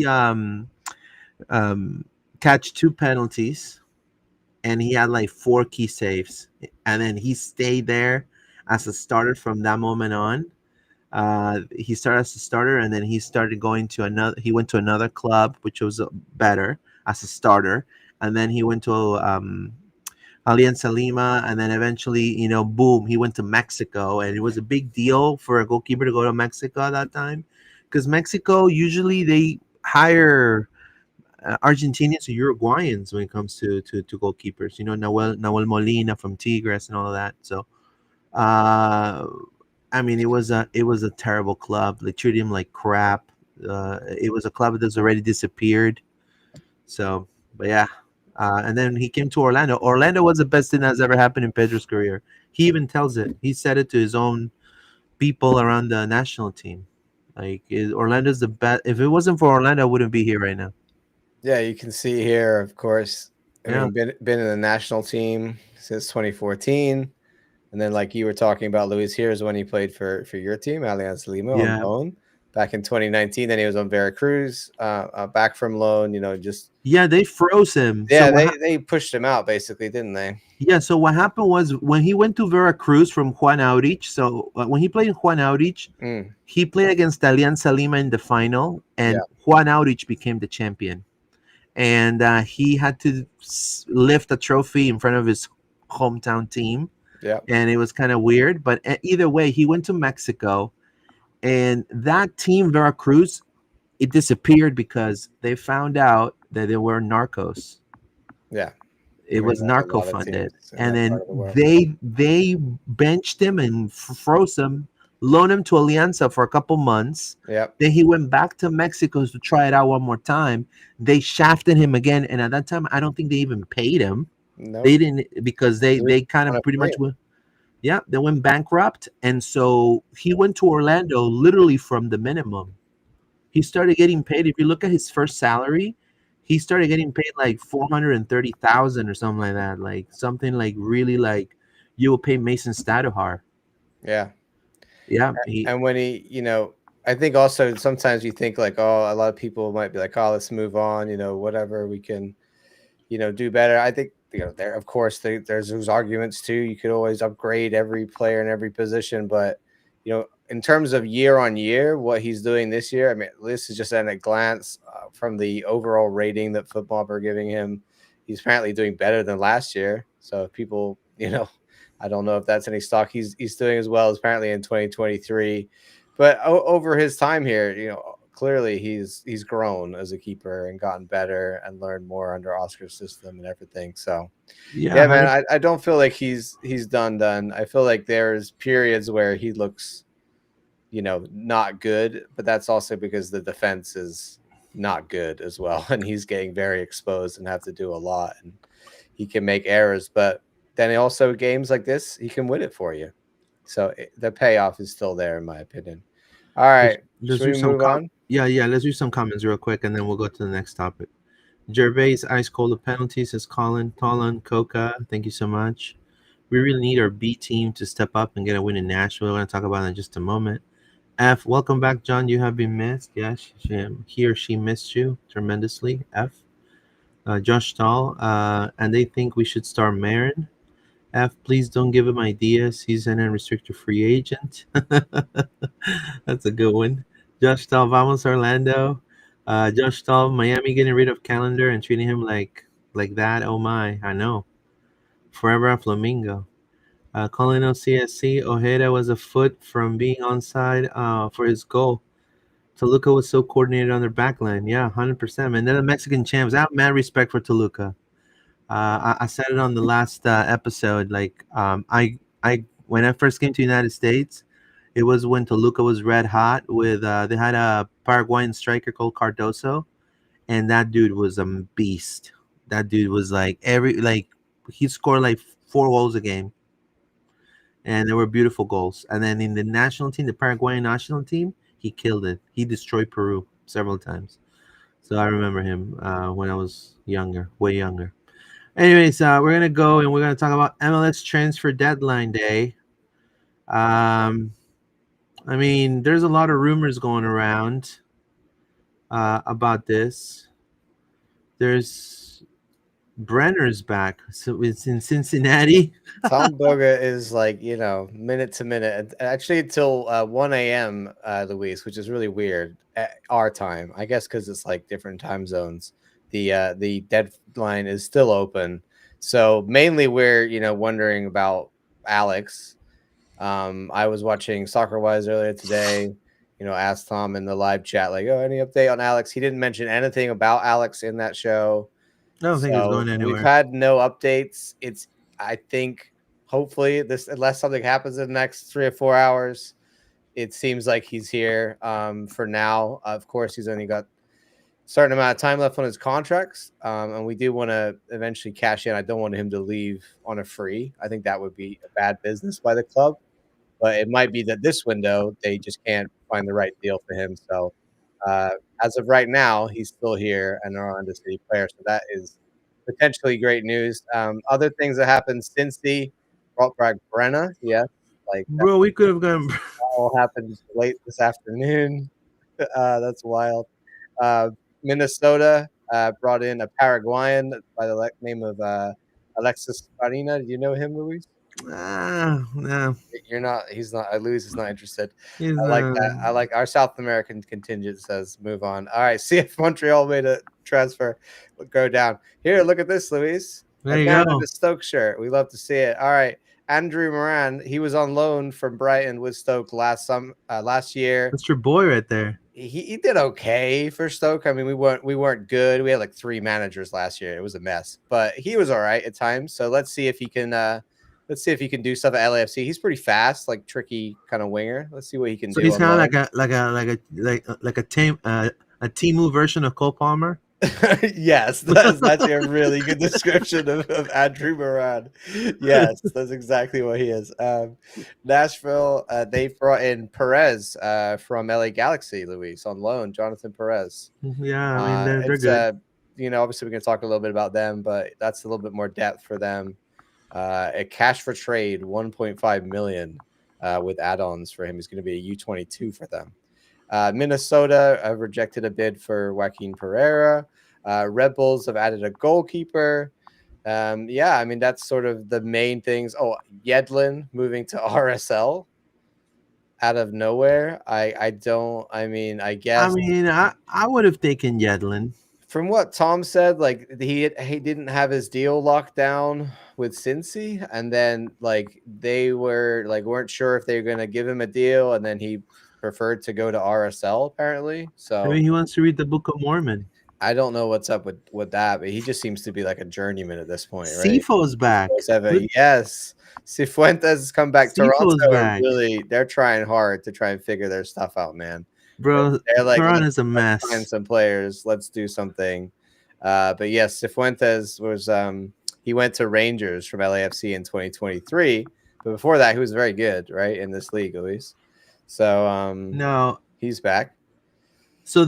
um catch two penalties, and he had like four key saves, and then he stayed there as a starter from that moment on. He started as a starter, and then he started going to another. He went to another club, which was better as a starter, and then he went to Alianza Lima, and then eventually, boom, he went to Mexico, and it was a big deal for a goalkeeper to go to Mexico at that time, because Mexico usually they hire Argentinians or Uruguayans when it comes to goalkeepers. Nahuel Molina from Tigres and all of that. So, uh, I mean, it was a terrible club. They treated him like crap. It was a club that's already disappeared. So, but yeah. And then he came to Orlando. Orlando was the best thing that's ever happened in Pedro's career. He even tells it. He said it to his own people around the national team. Like, Orlando's the best. If it wasn't for Orlando, I wouldn't be here right now. Yeah, you can see here, of course. I Yeah, mean, been in the national team since 2014, and then like you were talking about, Luis, here's when he played for your team, Alianza Lima, on yeah, loan back in 2019. Then he was on Veracruz, back from loan. Just yeah. They froze him. So yeah, what? they pushed him out basically, didn't they? Yeah. So what happened was when he went to Veracruz from Juan Aurich. So when he played in Juan Aurich, Mm, he played against Alianza Lima in the final, yeah, and Juan Aurich became the champion. And he had to lift a trophy in front of his hometown team, yeah, and it was kind of weird. But either way, he went to Mexico, and that team, Veracruz, it disappeared because they found out that they were narcos. yeah. I It mean, was that's a narco lot of funded, teams in and that then part of the world. they benched him and froze him, loaned him to Alianza for a couple months. Yep. Then he went back to Mexico to try it out one more time. They shafted him again, and at that time, I don't think they even paid him. They Nope. didn't because He was they kind on of a pretty free. much went, yeah, they went bankrupt, and so he went to Orlando literally from the minimum. He started getting paid. If you look at his first salary, he started getting paid like 430,000 or something like that, like something like really like you will pay Mason Stadohar. Yeah. Yeah, he, And when I think also sometimes you think like, oh, a lot of people might be like, oh, let's move on, whatever we can, do better. I think, there, of course, there's those arguments too. You could always upgrade every player in every position, but, in terms of year on year, what he's doing this year, I mean, this is just at a glance from the overall rating that Football are giving him. He's apparently doing better than last year. So if people, I don't know if that's any stock. He's doing as well as apparently in 2023, but over his time here, clearly he's grown as a keeper and gotten better and learned more under Oscar's system and everything. So yeah, yeah, man, 100. I don't feel like he's done. I feel like there's periods where he looks, not good, but that's also because the defense is not good as well, and he's getting very exposed and have to do a lot, and he can make errors. But then also games like this, he can win it for you. So the payoff is still there, in my opinion. All right, Let's should do we some move on? yeah, yeah, let's do some comments real quick and then we'll go to the next topic. Gervais ice cold of penalties, says Colin. Tolan Coca, thank you so much. We really need our B team to step up and get a win in Nashville. We're going to talk about that in just a moment. F, welcome back, John. You have been missed. Yes, he or she missed you tremendously. F. Josh Stahl, and they think we should start Marin. F, please don't give him ideas. He's an unrestricted free agent. That's a good one. Josh Stahl, vamos Orlando. Josh Stahl, Miami getting rid of Calendar and treating him like that. Oh my, I know. Forever a Flamingo. Colin CSC, Ojeda was a foot from being onside for his goal. Toluca was so coordinated on their backline. Yeah, 100%. Man, they're the Mexican champs. I have mad respect for Toluca. I said it on the last episode. Like, I when I first came to the United States, it was when Toluca was red hot. With they had a Paraguayan striker called Cardoso, and that dude was a beast. That dude was like he scored like 4 goals a game, and they were beautiful goals. And then in the national team, the Paraguayan national team, he killed it. He destroyed Peru several times. So I remember him when I was younger, way younger. Anyways, we're gonna go and we're gonna talk about MLS transfer deadline day. Um, I mean, there's a lot of rumors going around about this. There's Brenner's back, so it's in Cincinnati. Tom Boga is like, minute to minute, actually until 1 a.m., Luis, which is really weird at our time. I guess because it's like different time zones. The deadline is still open. So mainly we're, wondering about Alex. I was watching Soccer Wise earlier today, asked Tom in the live chat, like, oh, any update on Alex? He didn't mention anything about Alex in that show. I don't think it's So going we've anywhere. had no updates. I think, hopefully, this, unless something happens in the next 3 or 4 hours, it seems like he's here for now. Of course, he's only got a certain amount of time left on his contracts. And we do want to eventually cash in. I don't want him to leave on a free. I think that would be a bad business by the club. But it might be that this window, they just can't find the right deal for him. So uh, as of right now, he's still here and an Orlando City player. So that is potentially great news. Other things that happened since the brought back Brenna, yes, like that Bro, we could have gone. all happened late this afternoon. That's wild. Uh, Minnesota brought in a Paraguayan by the name of Alexis Farina. Do you know him, Luis? No, You're not. He's not. Luis is not interested. he's I like that. I like our South American contingent says move on. All right. See if Montreal made a transfer. We'll go down here. Look at this, Luis. there A you man in go. a Stoke shirt. We love to see it. All right. Andrew Moran. He was on loan from Brighton with Stoke last year. That's your boy right there. He did okay for Stoke. I mean, we weren't good. We had like 3 managers last year. It was a mess, but he was all right at times. So let's see if he can do stuff at LAFC. He's pretty fast, like tricky kind of winger. Let's see what he can So do he's on kind of loan. like a Timu version of Cole Palmer. Yes, that's a really good description of Andrew Moran. Yes, that's exactly what he is. Nashville, they brought in Perez from LA Galaxy, Luis, on loan. Jonathan Perez. Yeah, I mean they're It's good. obviously we can talk a little bit about them, but that's a little bit more depth for them. A cash for trade, 1.5 million with add-ons for him. He's going to be a U22 for them. Minnesota rejected a bid for Joaquin Pereira. Red Bulls have added a goalkeeper. Yeah, I mean, that's sort of the main things. Oh, Yedlin moving to RSL out of nowhere. I I guess mean, I would have taken Yedlin. from what Tom said, like he didn't have his deal locked down with Cincy, and then like they weren't sure if they were gonna give him a deal, and then he preferred to go to RSL apparently. I mean, So he wants to read the Book of Mormon. I don't know what's up with that, but he just seems to be like a journeyman at this point, right? Sifo's back. Good. Yes, Cifuentes has come back. Toronto Sifo's are back, they're trying hard to try and figure their stuff out, man. bro. They're like, Toronto is a let's find mess. some players. Let's do something. But yes, Cifuentes was he went to Rangers from LAFC in 2023. But before that, he was very good, right, in this league at least. So No, he's back. so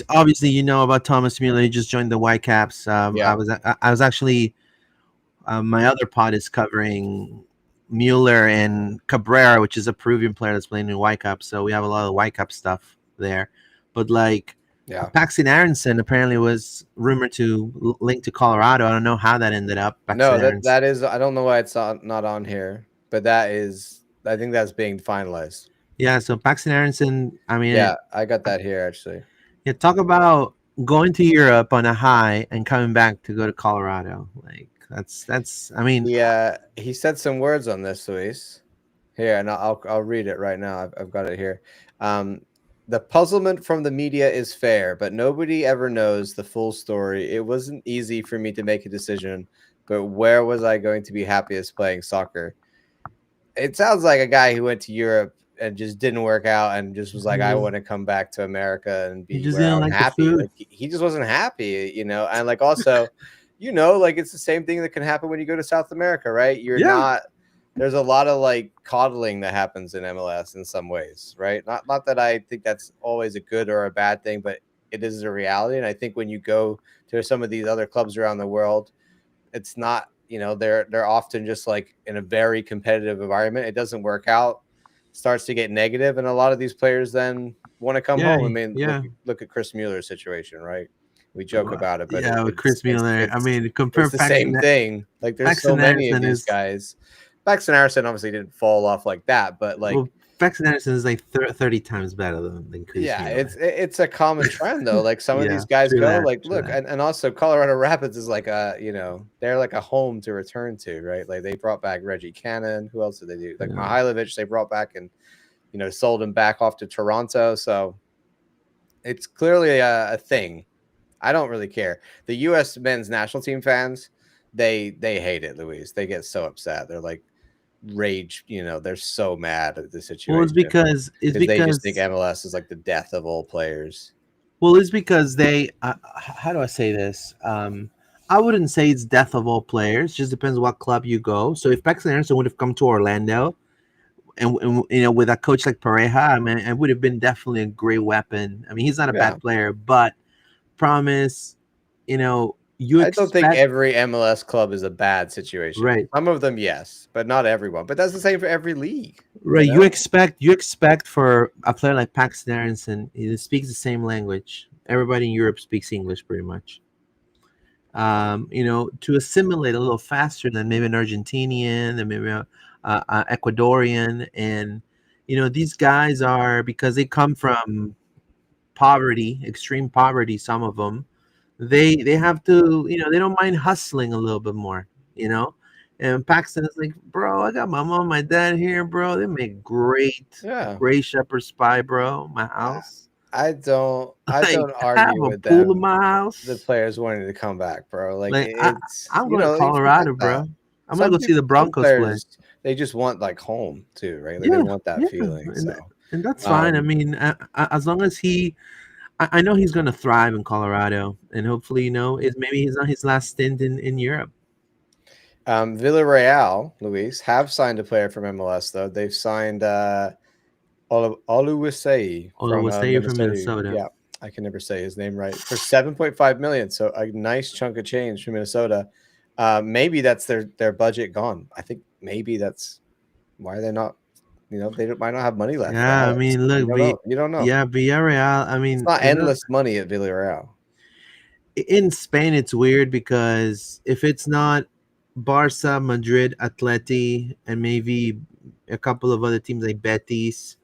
obviously about Thomas Mueller. He just joined the Whitecaps. Yeah. I was actually my other pod is covering Mueller and Cabrera, which is a Peruvian player that's playing in Whitecaps. So we have a lot of Whitecap stuff there. But like Yeah. Paxton Aronson apparently was rumored to link to Colorado. I don't know how that ended up. No, Paxton that Aronson. that is I don't know why it's not on here, but that is I think that's being finalized. Yeah, so Paxton Aronson, I mean, Yeah, I got that here actually. yeah, talk about going to Europe on a high and coming back to go to Colorado. Like that's I mean, He said some words on this, Luis. Here, and I'll read it right now. I've got it here. The puzzlement from the media is fair, but nobody ever knows the full story. It wasn't easy for me to make a decision, but where was I going to be happiest playing soccer? It sounds like a guy who went to Europe and just didn't work out and just was like, I want to come back to America and he be just where didn't I'm like the happy. food. Like he just wasn't happy, and like also, like it's the same thing that can happen when you go to South America, right? Yeah, There's a lot of like coddling that happens in MLS in some ways, right? Not that I think that's always a good or a bad thing, but it is a reality. And I think when you go to some of these other clubs around the world, it's not, they're often just like in a very competitive environment. It doesn't work out, starts to get negative, and a lot of these players then want to come yeah, home. I mean, yeah. look at Chris Mueller's situation, right? We joke about it, but Yeah, with Chris Mueller. I mean, compare it's the same thing. Like there's so Paxton many of Anderson these is guys. Paxton Anderson obviously didn't fall off like that, but like well, Paxton Anderson is like 30 times better than Chris yeah, Mueller. it's a common trend though. Like some of Yeah, these guys true go that. like True look, that. and also Colorado Rapids is like they're like a home to return to, right? Like they brought back Reggie Cannon. Who else did they do? Like Yeah. Mihailovic, they brought back and sold him back off to Toronto. So it's clearly a thing. I don't really care. The U.S. men's national team fans, they hate it, Luis. They get so upset. They're like rage. They're so mad at the Well, situation because they just think MLS is like the death of all players. well, it's because they. How do I say this? I wouldn't say it's death of all players. Just depends what club you go. So if Paxton Anderson would have come to Orlando, and with a coach like Pareja, I mean, it would have been definitely a great weapon. I mean, he's not a Yeah. bad player, but promise, you I don't think expect, every MLS club is a bad situation. right, Some of them, yes, but not everyone. But that's the same for every league, you right. know? You expect for a player like Paxton Aronson, he speaks the same language. Everybody in Europe speaks English pretty much. To assimilate a little faster than maybe an Argentinian, than maybe a Ecuadorian, and these guys are, because they come from poverty, extreme poverty. Some of them, they have to, they don't mind hustling a little bit more, you know. And Paxton is like, bro, I got my mom, my dad here, bro. They make Yeah. great shepherd's pie, bro. My house, I like, don't I have argue a with pool in them. my The house. players wanting to come back, bro. Like Like, it's I'm going to you forget Colorado, that. bro. I'm gonna Some go see people, the some Broncos play. players, they just want like home too, right? Like they Yeah, want that yeah, feeling. and So, and that's fine. I um, mean, as long as I know he's gonna thrive in Colorado, and hopefully, maybe he's on his last stint in Europe. Villarreal, Luis, have signed a player from MLS though. They've signed Oluwasei from Olawase from Minnesota. Minnesota. Yeah, I can never say his name right. For 7.5 million, so a nice chunk of change from Minnesota. Maybe that's their budget gone. I think maybe that's why they're not. Might not have money left for Yeah, I Alex. mean, You look, don't know. You don't know. yeah, Villarreal. I It's mean, not endless money at Villarreal. in Spain, it's weird because if it's not Barca, Madrid, Atleti, and maybe a couple of other teams like Betis,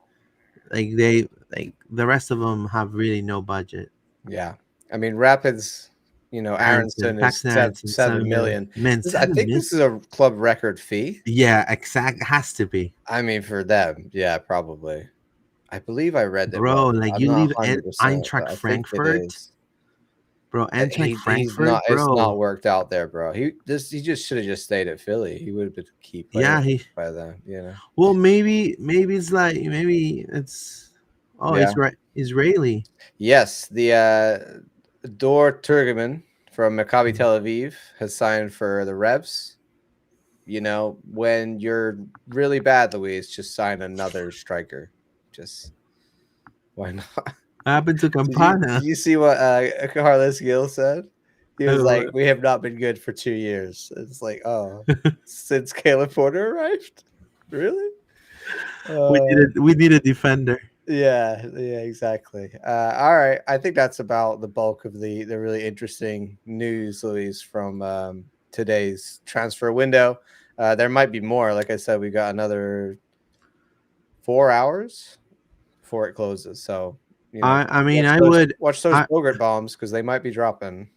like the rest of them have really no budget. Yeah, I mean Rapids. Aronson, Aronson is Paxton Aronson, seven 7 million. million. Man, I 7 think million. this is a club record fee. Yeah, exact has to be, I mean, for them, yeah, probably. I believe I read it, bro. but Like I'm you not leave 100%, but Eintracht I think it Frankfurt, is. bro. Eintracht He's not. Frankfurt, It's bro. not worked out there, bro. He just should have just stayed at Philly. He would have been a key player Yeah, he. by then. Well, maybe it's like maybe it's. Oh, Yeah. he's right. Israeli. Yes, the Dor Turgeman from Maccabi Mhm. Tel Aviv has signed for the Revs. When you're really bad, Louise, just sign another striker. Just why not? What happened to Did you Campana? did you see what Carlos Gil said? He was Uh, like, "We have not been good for 2 years." It's like, oh, since Caleb Porter arrived, really? Uh, we need a defender. yeah, exactly. All right, I think that's about the bulk of the really interesting news, Louise, from today's transfer window. There might be more. Like I said, we got another 4 hours before it closes. So I mean watch I those would watch those I Bogart bombs because they might be dropping.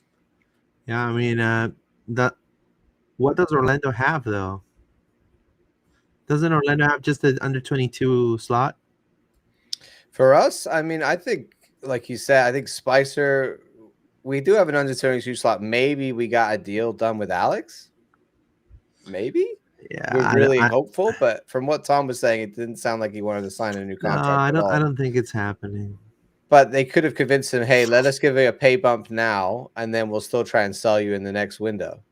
yeah I mean that what does Orlando have though? Doesn't Orlando have just the under 22 slot? For us, I mean, I think, like you said, I think Spicer, we do have an under 22 slot. Maybe we got a deal done with Alex. Maybe Yeah, we're really hopeful, but from what Tom was saying, it didn't sound like he wanted to sign a new no, contract at I all. don't think it's happening. But they could have convinced him, hey, let us give you a pay bump now, and then we'll still try and sell you in the next window.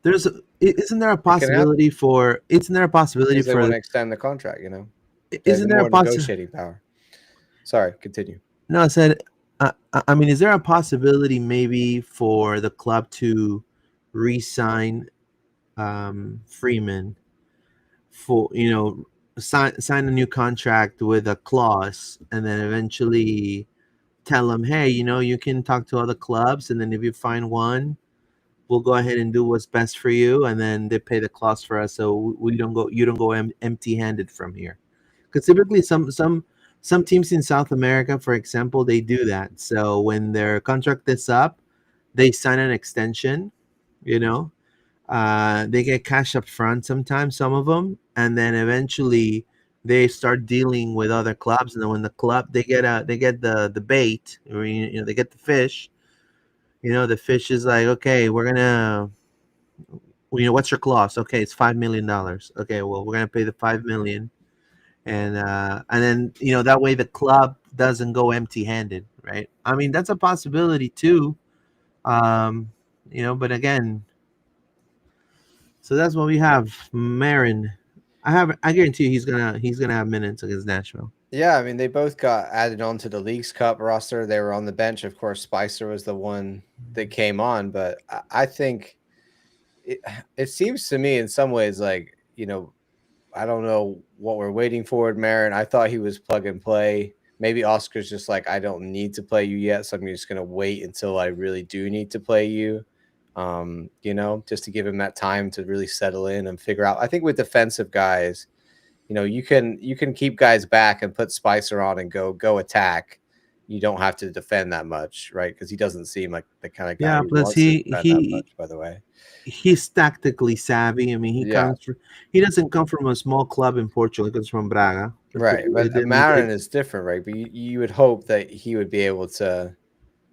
There's isn't there a It can happen possibility for isn't there a possibility because they want for to extend the contract. They have isn't the there a more possi negotiating power. Sorry, continue. No, I said I mean, is there a possibility maybe for the club to re-sign Freeman for sign a new contract with a clause, and then eventually tell him, hey, you can talk to other clubs, and then if you find one, we'll go ahead and do what's best for you, and then they pay the clause for us, so we don't go you don't go empty-handed from here. Because typically some teams in South America, for example, they do that. So when their contract is up, they sign an extension. You know, they get cash up front sometimes, some of them, and then eventually they start dealing with other clubs. And then when the club they get the bait, or they get the fish. The fish is like, okay, we're gonna, what's your clause? Okay, it's $5 million. Okay, well, we're gonna pay the 5 million, and then that way the club doesn't go empty handed, right? I mean, that's a possibility too. Um, but again, so that's what we have. Marin, I guarantee you he's gonna have minutes against Nashville. Yeah, I mean, they both got added on to the Leagues Cup roster. They were on the bench. Of course, Spicer was the one that came on, but I think it, it seems to me in some ways like, I don't know what we're waiting for, Marin. I thought he was plug and play. Maybe Oscar's just like, I don't need to play you yet, so I'm just gonna wait until I really do need to play you. Just to give him that time to really settle in and figure out. I think with defensive guys, you can keep guys back and put Spicer on and go attack. You don't have to defend that much, right? Because he doesn't seem like the kind of guy Yeah, who plus wants to he defend that he much. By the way, he's tactically savvy. I mean, yeah, he doesn't come from a small club in Portugal. He comes from Braga. right. But I mean, Marin is different, right? But you would hope that he would be able to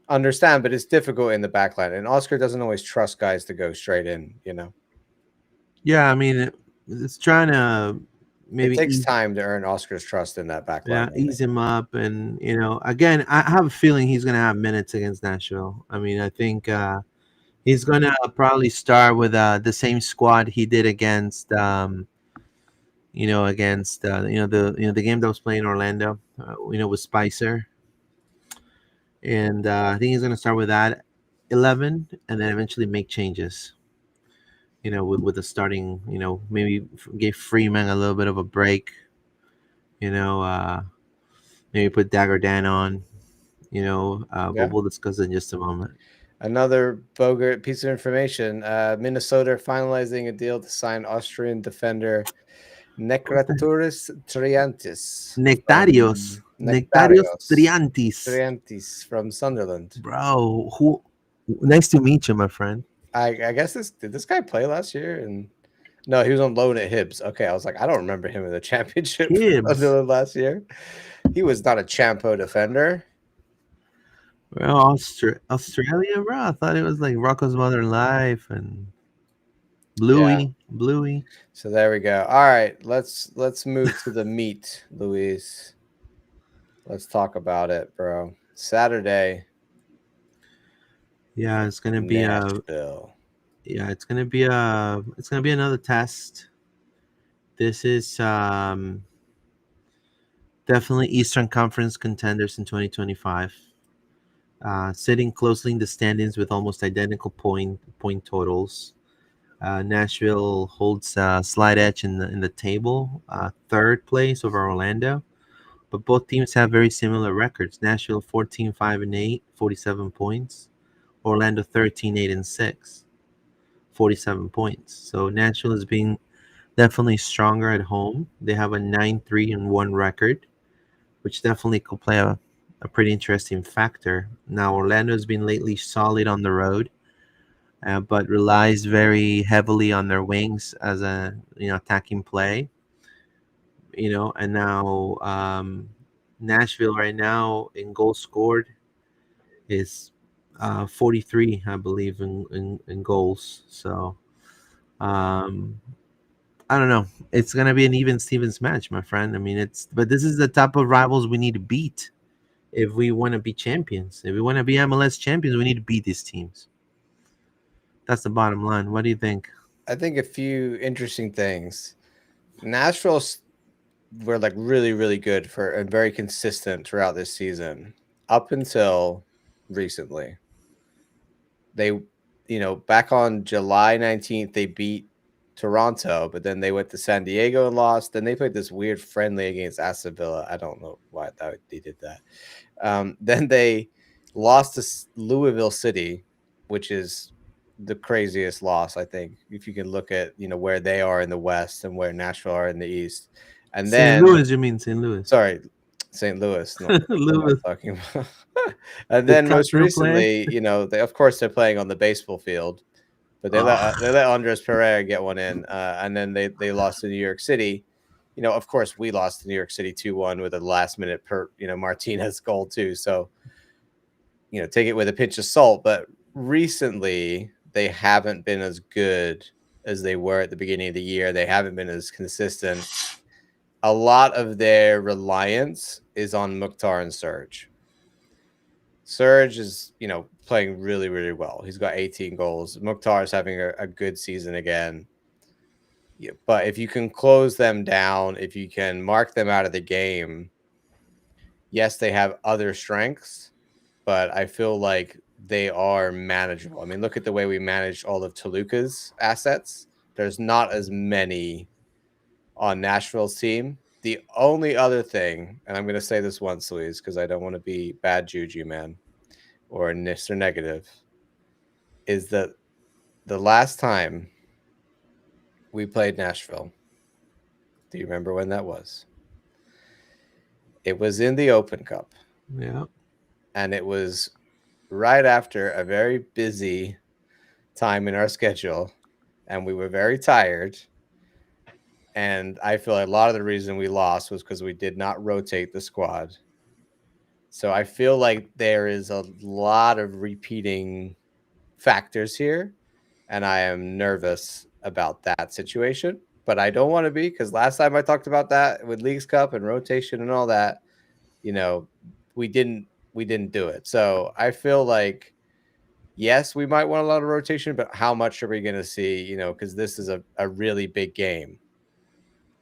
understand, but it's difficult in the backline, and Oscar doesn't always trust guys to go straight in. yeah, I mean, it's trying to It maybe takes time to earn Oscar's trust in that backline, I ease think. him up, and again, I have a feeling he's gonna have minutes against Nashville. I mean, I think he's gonna probably start with the same squad he did against the game that was playing in Orlando, with Spicer, and I think he's gonna start with that 11, and then eventually make changes. With the starting, maybe give Freeman a little bit of a break. You know, maybe put Dagger Dan on. But Yeah. we'll discuss it in just a moment. Another Bogart piece of information. Minnesota finalizing a deal to sign Austrian defender What's that? Necraturis Triantis Nectarios, from Nectarios Nectarios Triantis, Triantis from Sunderland. bro. Who? Nice to meet you, my friend. I guess did this guy play last year? And no, he was on loan at Hibs. Okay, I was like, I don't remember him in the championship for Gibbs. Sunderland last year. He was not a Champo defender. Well, Australia, bro. I thought it was like Rocco's Modern Life and Yeah. Bluey. So there we go. All right, let's move to the meat, Luis. Let's talk about it, bro. Saturday, Yeah, it's gonna be a Nashville. yeah, it's gonna be another test. This is definitely Eastern Conference contenders in 2025. Sitting closely in the standings with almost identical point totals. Nashville holds a slight edge in the table, third place over Orlando. But both teams have very similar records. Nashville 14-5-8, 47 points. Orlando 13-8 and 6, 47 points. So Nashville is being definitely stronger at home. They have a 9-3 and 1 record, which definitely could play a pretty interesting factor. Now Orlando has been lately solid on the road, but relies very heavily on their wings as a attacking play. And now Nashville right now in goals scored is 43, I believe, in goals. So um, I don't know. It's gonna be an even Stevens match, my friend. I mean, but this is the type of rivals we need to beat if we want to be champions. If we want to be MLS champions, we need to beat these teams. That's the bottom line. What do you think? I think a few interesting things. Nashville were like really, really good for and very consistent throughout this season up until recently. They, back on July 19th, they beat Toronto, but then they went to San Diego and lost. Then they played this weird friendly against Aston Villa. I don't know why they did that. Then they lost to Louisville City, which is the craziest loss, I think, if you can look at where they are in the West and where Nashville are in the East. And St. then, Louis, you mean St. Louis? sorry, St. Louis. No, what am I Louis. talking about? And Did then most Castro play? recently, they of course they're playing on the baseball field, but they Oh, let Andres Pereira get one in, and then they lost to New York City. Of course, we lost to New York City 2-1 with a last minute Martinez goal too. So take it with a pinch of salt. But recently, they haven't been as good as they were at the beginning of the year. They haven't been as consistent. A lot of their reliance is on Mukhtar and Serge. Serge is, playing really, really well. He's got 18 goals. Mukhtar is having a good season again. Yeah, but if you can close them down, if you can mark them out of the game, Yes, they have other strengths, but I feel like they are manageable. I mean, look at the way we managed all of Toluca's assets. There's not as many on Nashville's team. The only other thing, and I'm going to say this once, Louise, because I don't want to be bad juju, man, or Mr. Negative, is that the last time we played Nashville, do you remember when that was? It was in the Open Cup, Yeah. and it was right after a very busy time in our schedule, and we were very tired. And I feel like a lot of the reason we lost was because we did not rotate the squad. So I feel like there is a lot of repeating factors here, and I am nervous about that situation. But I don't want to be, because last time I talked about that with Leagues Cup and rotation and all that, you know, we didn't do it. So I feel like yes, we might want a lot of rotation, but how much are we going to see? You know, because this is a really big game.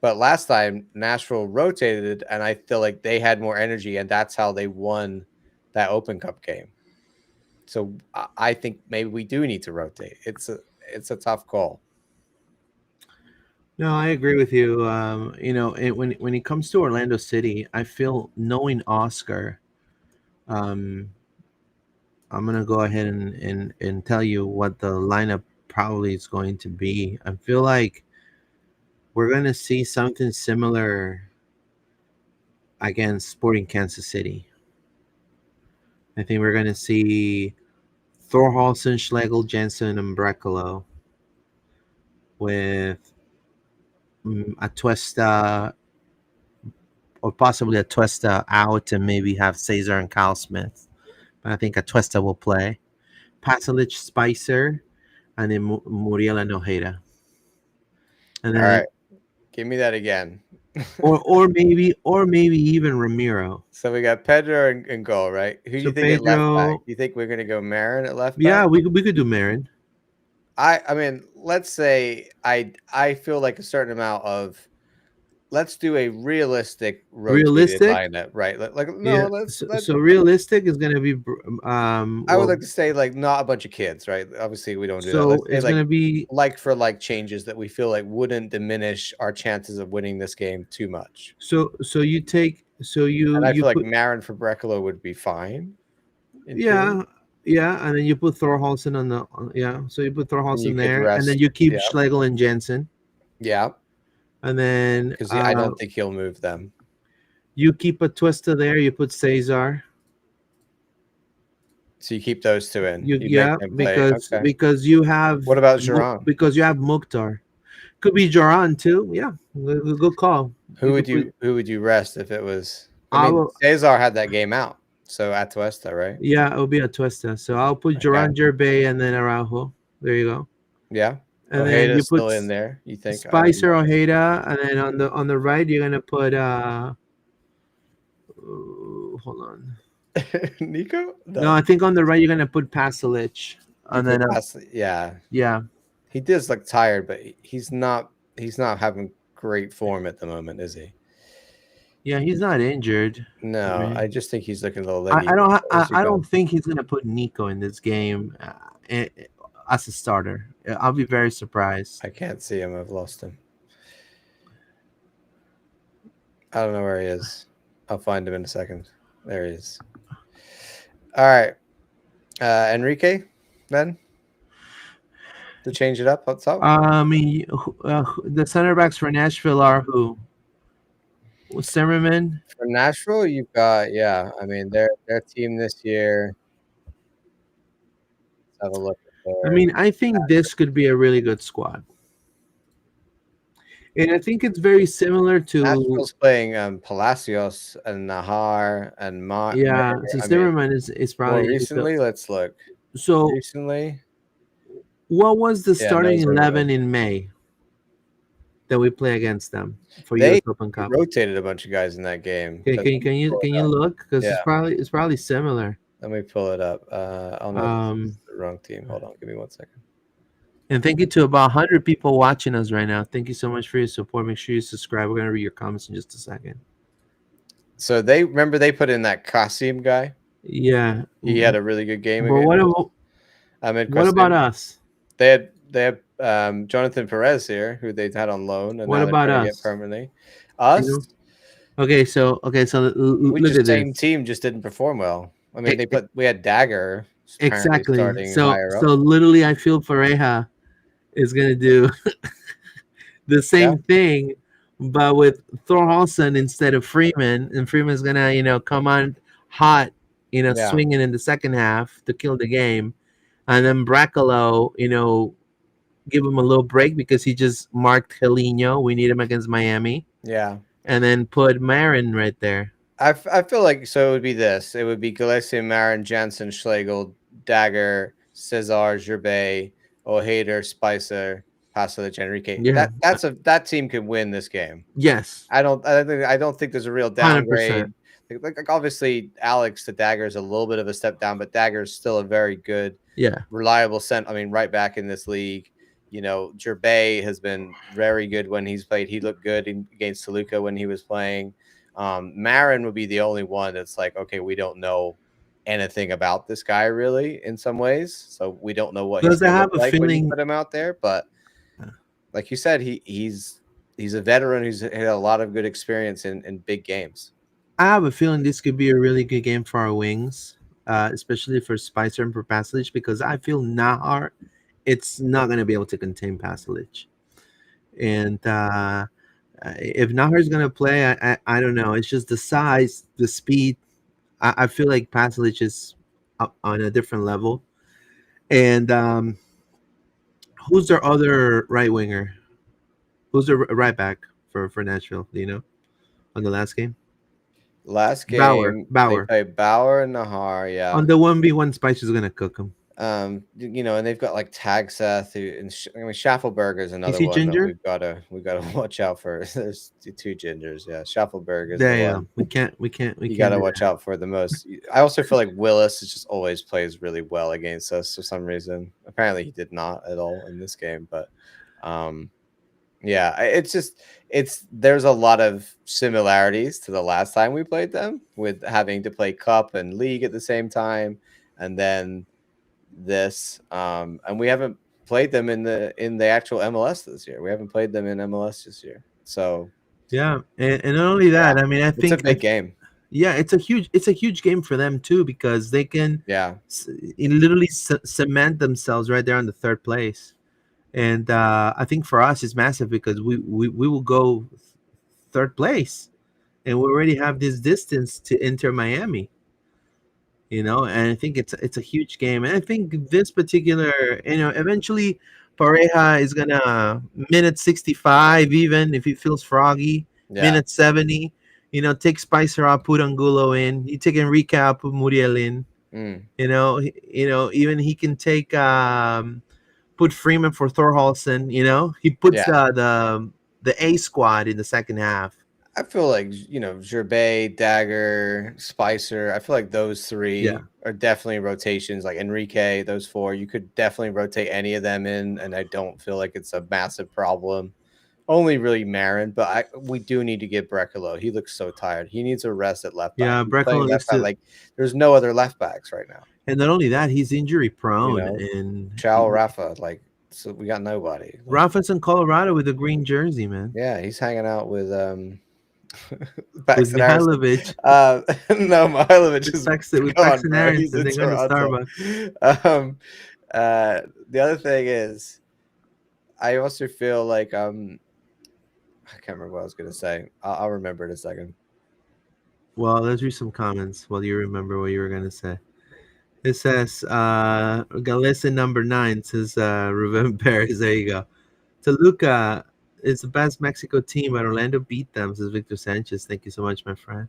But last time Nashville rotated, and I feel like they had more energy, and that's how they won that Open Cup game. So I think maybe we do need to rotate. It's a tough call. No, I agree with you. When it comes to Orlando City, I feel knowing Oscar, um, I'm gonna go ahead and tell you what the lineup probably is going to be. I feel like we're gonna see something similar against Sporting Kansas City. I think we're gonna see Thorhalsen, Schlegel, Jensen, and Brecalo with Atuesta or possibly Atuesta out and maybe have Cesar and Kyle Smith. But I think Atuesta will play. Pasalic, Spicer, and then Muriel and Ojeda. And All then right, give me that again. or maybe even Ramiro. So we got Pedro and goal, right? Who do So you think at left back? Pedro, Do you think we're gonna go Marin at left back? yeah, we could do Marin. I mean, let's say I feel like a certain amount of, let's do a realistic rotated Realistic, lineup, right? Like no, yeah. let's So, let so realistic is gonna be I would well. like to say like not a bunch of kids, right? Obviously we don't do that. So Let's say it's gonna be like for like changes that we feel like wouldn't diminish our chances of winning this game too much. so you take so And I you feel like put Marin for Brecalo would be fine in theory. yeah, yeah, and then you put Thorhalsen yeah. So you put And you Thorhalsen could there, and then rest, you keep yeah, Schlegel and Jensen, yeah, and then because I don't think he'll move them. you keep a Twister there. You put Cesar. So you keep those two in. You You make yeah, them play. because Okay. because you have What about Giron? because you have Mukhtar. Could be Joran too. Yeah, good call. Who You would could put. who would you rest if it was? I I mean, will. Cesar had that game out, so Atuesta, right? Yeah, it'll be a Twister. So I'll put Okay. Joran Gerbe and then Araujo. There you go. Yeah. And then you Ojeda's put still in there. You think? I would Spicer Ojeda, and then on the right you're gonna put hold on. Nico? No, I think on the right you're gonna put Pasalic, You and put then yeah. yeah, He does look tired, but he's not having great form at the moment, is he? yeah, he's not injured. I No, I mean, just think he's looking a little I, leggy. I don't Where's he I going? don't think he's gonna put Nico in this game as a starter. I'll be very surprised. I can't see him. I've lost him. I don't know where he is. I'll find him in a second. There he is. All right. Enrique, then to change it up. What's up? I mean, the center backs for Nashville are who? Zimmerman. For Nashville, you've got, yeah. I mean, their team this year. Let's have a look at I their mean, I think this could be a really good squad, and I think it's very similar to Nashville's playing Palacios and Nahar and yeah. So I mean, Zimmerman is more probably recently, let's look. so. Recently, What was the yeah, no starting Zimmerman. 11 in May that we play against them for They US Open Cup? rotated a bunch of guys in that game. Okay, But can you look? Because yeah, it's probably similar. let me pull it up. Oh no, this is the wrong team. Hold on, give me 1 second. And thank you to about 100 people watching us right now. Thank you so much for your support. Make sure you subscribe. We're gonna read your comments in just a second. So they remember they put in that Kasim guy. Yeah, He had a really good game but against us. Ahmed what about Kasim. us? They had Jonathan Perez here, who they had on loan, and What now they're about trying to get us? permanently. You Us, know. Okay, so we look just at same this. team, just didn't perform well. I mean, E- e- we had Dagger apparently exactly. starting So higher so up. literally, I feel Pareja is gonna do the Yeah, same thing, but with Thorhalson instead of Freeman, and Freeman's gonna come on hot, yeah, swinging in the second half to kill the game, and then Bracolo, give him a little break because he just marked Helino. We need him against Miami, yeah. and then put Marin right there. I feel like so it would be this. It would be Gillespie, Marin, Jansen, Schlegel, Dagger, Cesar, Gervais, O'Hader, Spicer, Pasalic, Enrique. Yeah, That team could win this game. yes, I don't think there's a real 100%. downgrade. Like obviously Alex to Dagger is a little bit of a step down, but Dagger is still a very good, Yeah, reliable I mean, right back in this league. Gervais has been very good when he's played. He looked good against Toluca when he was playing. Marin would be the only one that's like, okay, we don't know anything about this guy really in some ways, so we don't know what he's because I going to have look a like when you feeling. put him out there. But like you said, he's a veteran who's had a lot of good experience in big games. I have a feeling this could be a really good game for our wings, especially for Spicer and for Pasalic, because I feel Nahar, it's not going to be able to contain Pasalic. And if Nahar is going to play, I don't know. It's just the size, the speed. I feel like Pasalic is up on a different level. And who's their other right winger? Who's the right back for Nashville? Do you know on the last game? Last Bauer. game they Bauer. played Bauer and Nahar, On yeah. the 1v1, Spicer's going to cook him. And they've got like Tag Seth, I mean, Schaffelberg is Is another he one that ginger? we've got to watch out for. There's two gingers, yeah. Schaffelberg is the one Damn, we you got can't to do watch that. out for the most. I also feel like Willis just always plays really well against us for some reason. Apparently, he did not at all in this game, but um, yeah, it's just there's a lot of similarities to the last time we played them with having to play cup and league at the same time, and then this and we haven't played them in the actual MLS this year. We haven't played them in MLS this year. So, Yeah, and not only yeah, that, I mean, it's a big game. yeah, it's a huge game for them too because they can Yeah. literally cement themselves right there on the third place, and I think for us it's massive because we will go third place, and we already have this distance to enter Miami. And I think it's a huge game, and I think this particular, eventually Pareja is gonna minute 65, even if he feels froggy, Yeah. minute 70, take Spicer out, put Angulo in, you take Enrique out, put Muriel in, Mm, even he can take put Freeman for Thorhalson, he puts yeah. the A squad in the second half. I feel like, Gervais, Dagger, Spicer, I feel like those Yeah. three are definitely rotations. Like Enrique, those four, you could definitely rotate any of them in, and I don't feel like it's a massive problem. Only really Marin, but we do need to get Brecalo. He looks so tired. He needs a rest at left back. Yeah, He's playing Breckel left needs back to. like there's no other left backs right now. And not only that, he's injury You prone, know, and Chow Rafa, like, so we got nobody. Like, Rafa's in Colorado with a green jersey, man, yeah, he's hanging out with with Paxton Harrison. Mihailovic. No, Mihailovic With is Paxton, with gone, Paxton bro. He's Aronson, in they're going to Toronto. Starbucks. Um, the other thing is, I also feel like I can't remember what I was gonna say. I'll remember in a second. Well, let's read some comments while you remember what you were going to say. It says, Galese number 9 says, Ruben Perez. There you go. Toluca is the best Mexico team, but Orlando beat them, says Victor Sanchez. Thank you so much, my friend.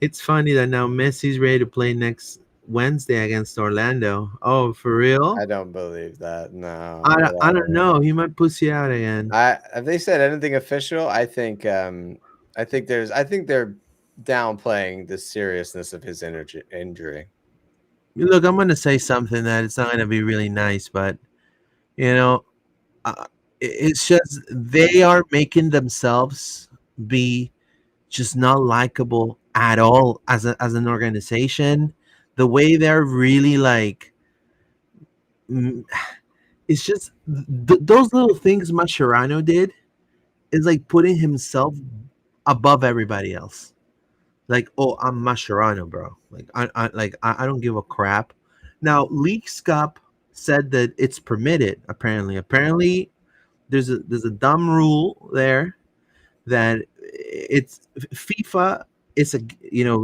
It's funny that now Messi's ready to play next Wednesday against Orlando. Oh, for real? I don't believe that. No, I don't know. He might pussy out again. have they said anything official? I think they're downplaying the seriousness of his injury. Look, I'm going to say something that it's not going to be really nice, but, you know, it's just they are making themselves be just not likable at all as an organization. The way they're really like, mm, it's just those little things Mascherano did is like putting himself above everybody else. Like, oh, I'm Mascherano, bro. Like, I don't give a crap. Now, Leagues Cup said that it's permitted. Apparently, there's a dumb rule there that it's FIFA is a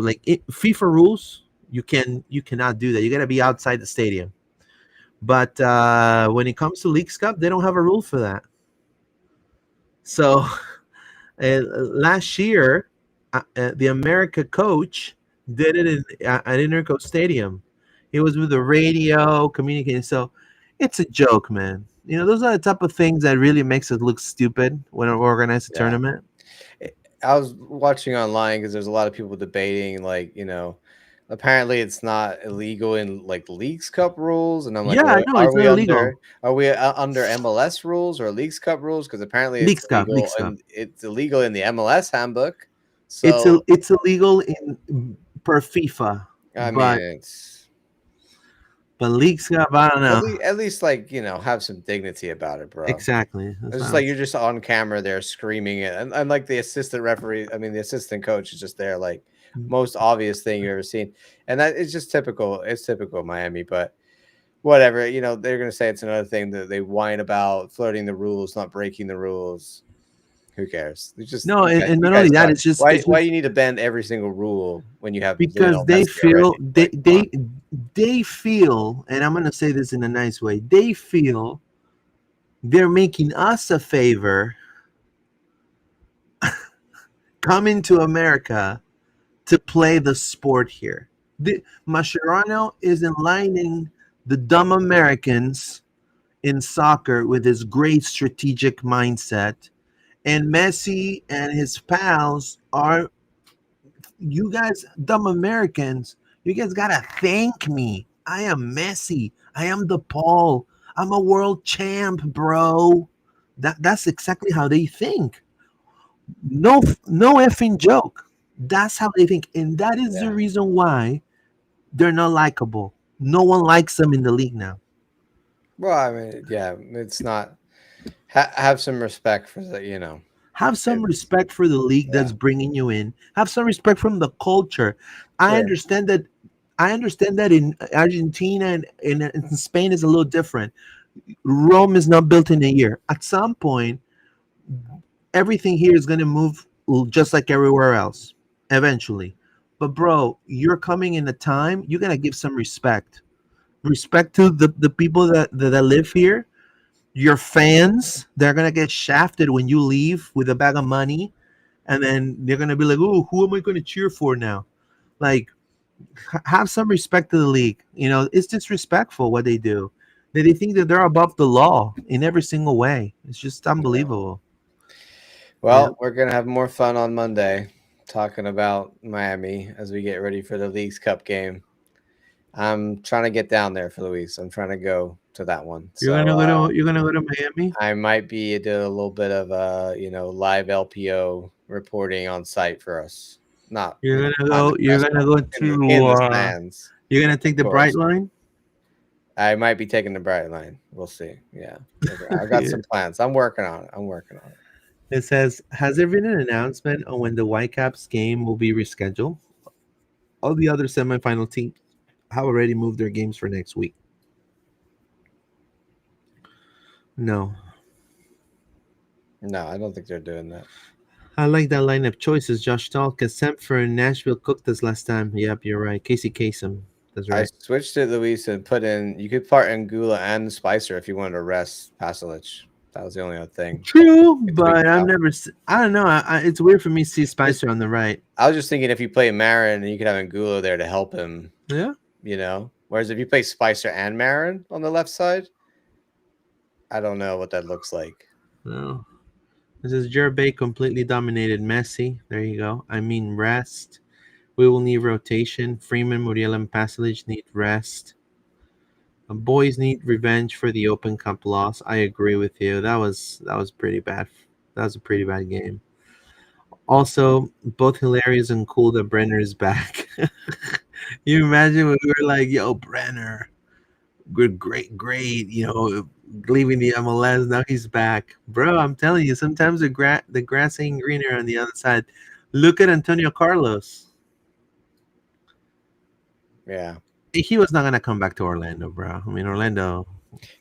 like FIFA rules. You cannot do that. You got to be outside the stadium. But when it comes to Leagues Cup, they don't have a rule for that. So last year, the America coach did it at Interco Stadium. He was with the radio communicating. So it's a joke, man. Those are the type of things that really makes it look stupid when we organize a Yeah. tournament. I was watching online because there's a lot of people debating, like, apparently it's not illegal in like Leagues Cup rules, and I'm like, Yeah, well, I know it's not illegal. are we under MLS rules or Leagues Cup rules? Because apparently it's Leagues Cup, illegal Leagues Cup. and it's illegal in the MLS handbook. It's So it's illegal in per FIFA, I mean, but it's Leagues Cup, I don't know. at least like have some dignity about it, bro. Exactly. It's That's just what like you're just on camera there screaming it, and like the assistant referee, I mean the assistant coach is just there, like most obvious thing you've ever seen, and that is just typical. It's typical Miami, but whatever. They're gonna say it's another thing that they whine about flirting the rules, not breaking the rules. Who cares? It's just no, and you not guys only that, suck. it's just Why you need to bend every single rule when you have because Lionel they Messi already? feel Like, come on. they feel, and I'm gonna say this in a nice way. They feel they're making us a favor coming to America to play the sport here. Mascherano is enlightening the dumb Americans in soccer with his great strategic mindset. And Messi and his pals are, you guys, dumb Americans, you guys gotta thank me. I am Messi. I am the Paul. I'm a world champ, bro. That's exactly how they think. No effing joke. That's how they think. And that is the Yeah. reason why they're not likable. No one likes them in the league now. Well, I mean, yeah, it's not. Have some respect for the. Have some It's respect for the league yeah, that's bringing you in. Have some respect from the culture. I sure. understand that. I understand that in Argentina and in Spain is a little different. Rome is not built in a year. At some point, everything here is going to move just like everywhere else eventually. But bro, you're coming in a time you got to give some respect to the people that live here. Your fans, they're gonna get shafted when you leave with a bag of money, and then they're gonna be like, "Oh, who am I going to cheer for now?" Like, have some respect to the league. It's disrespectful what they do. They think that they're above the law in every single way. It's just Yeah. unbelievable. Yeah, Well, we're gonna have more fun on Monday, talking about Miami as we get ready for the Leagues Cup game. I'm trying to get down there for Luis. I'm trying to go to that one. So you're gonna go to Miami. I might be do a little bit of live LPO reporting on site for us. Not not in the You're press gonna box, go in to. the stands, You're gonna take of the Bright course. Line. I might be taking the bright line. We'll see. Yeah, I got Yeah. some plans. I'm working on it. I'm working on it. It says, has there been an announcement on when the Whitecaps game will be rescheduled? All the other semifinal teams have already moved their games for next week. No. No, I don't think they're doing that. I like that line of choices. Josh Stahl, Kemper and Nashville cooked us last time. Yep, you're right. Casey Kasem. That's I right. switched it, Luis, and put in. You could part in Gula and Spicer if you wanted to rest Pasalic. That was the only other thing. True, We tweaked but it I've out. never. I don't know. It's weird for me to see Just, Spicer on the right. I was just thinking if you play Marin and you could have Angulo there to help him, Yeah. Whereas if you play Spicer and Marin on the left side, I don't know what that looks like. No. This is Jerbay completely dominated Messi. There you go. I mean, rest. We will need rotation. Freeman, Muriel, and Pasalic need rest. Boys need revenge for the Open Cup loss. I agree with you. That was pretty bad. That was a pretty bad game. Also, both hilarious and cool that Brenner is back. You imagine when we were like, "Yo, Brenner, good, great, great," leaving the MLS. Now he's back, bro. I'm telling you, sometimes the grass ain't greener on the other side. Look at Antonio Carlos. Yeah. He was not gonna come back to Orlando, bro. I mean, Orlando.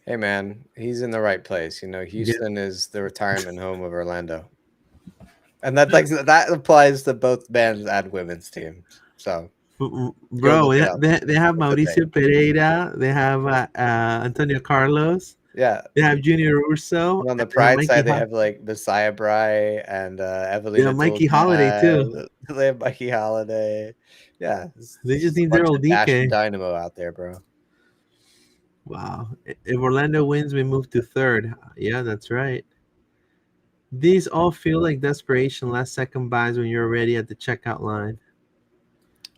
Hey, man, he's in the right place. Yeah, Houston is the retirement home of Orlando, and that applies to both men's and women's teams. So go bro. look it They, up. they, they have It's a thing. Mauricio Pereira. They have Antonio Carlos. Yeah. They have Junior Urso, And on the and Pride Mikey. side, they have like Messiah Bry and They have Evelina Mikey Holiday too. Tulchan. They have Mikey Holiday. Yeah, They just it's a need their bunch old of Dash and DK. Dynamo out there, bro. Wow. If Orlando wins, we move to third. Yeah, that's right. These all feel like desperation, last second buys when you're already at the checkout line.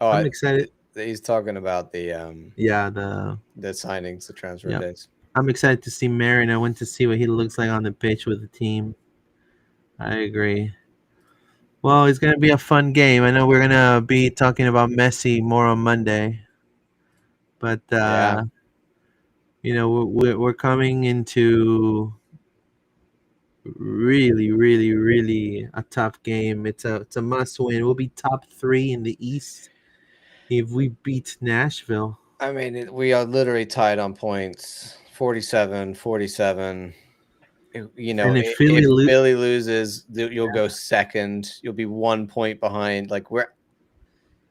Oh, I'm excited. he's talking about Yeah, the signings, the transfer yeah. days. I'm excited to see Marin. I want to see what he looks like on the pitch with the team. I agree. Well, it's gonna be a fun game. I know we're gonna be talking about Messi more on Monday, but Yeah, we're coming into really, really, really a tough game. It's a must win. We'll be top three in the East if we beat Nashville. I mean, we are literally tied on points, 47, 47. And if If Philly lose, Philly loses, you'll go second. You'll be 1 point behind. Like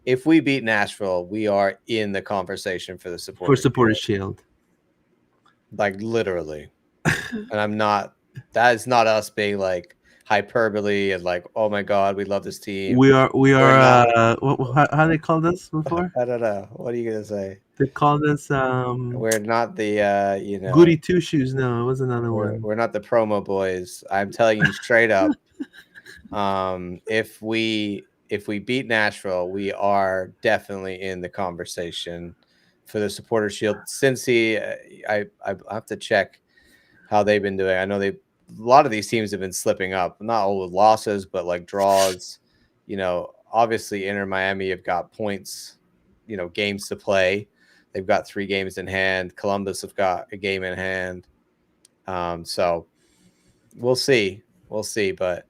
if we beat Nashville, we are in the conversation for the for Supporters Supporters Shield. Shield. Like literally. And I'm not. That is not us being like hyperbole and like, oh my god, we love this team. We We're are not. how they called us before? I don't know. What are you gonna say? They called us We're not the Goody Two Shoes. No, it was another we're one. we're not the promo boys. I'm telling you straight up. If we beat Nashville, we are definitely in the conversation for the Supporter Shield. Cincy, I have to check how they've been doing. I know a lot of these teams have been slipping up, not all with losses, but like draws. Obviously Inter Miami have got points, games to play. They've got 3 games in hand. Columbus have got a game in hand. So we'll see. We'll see. But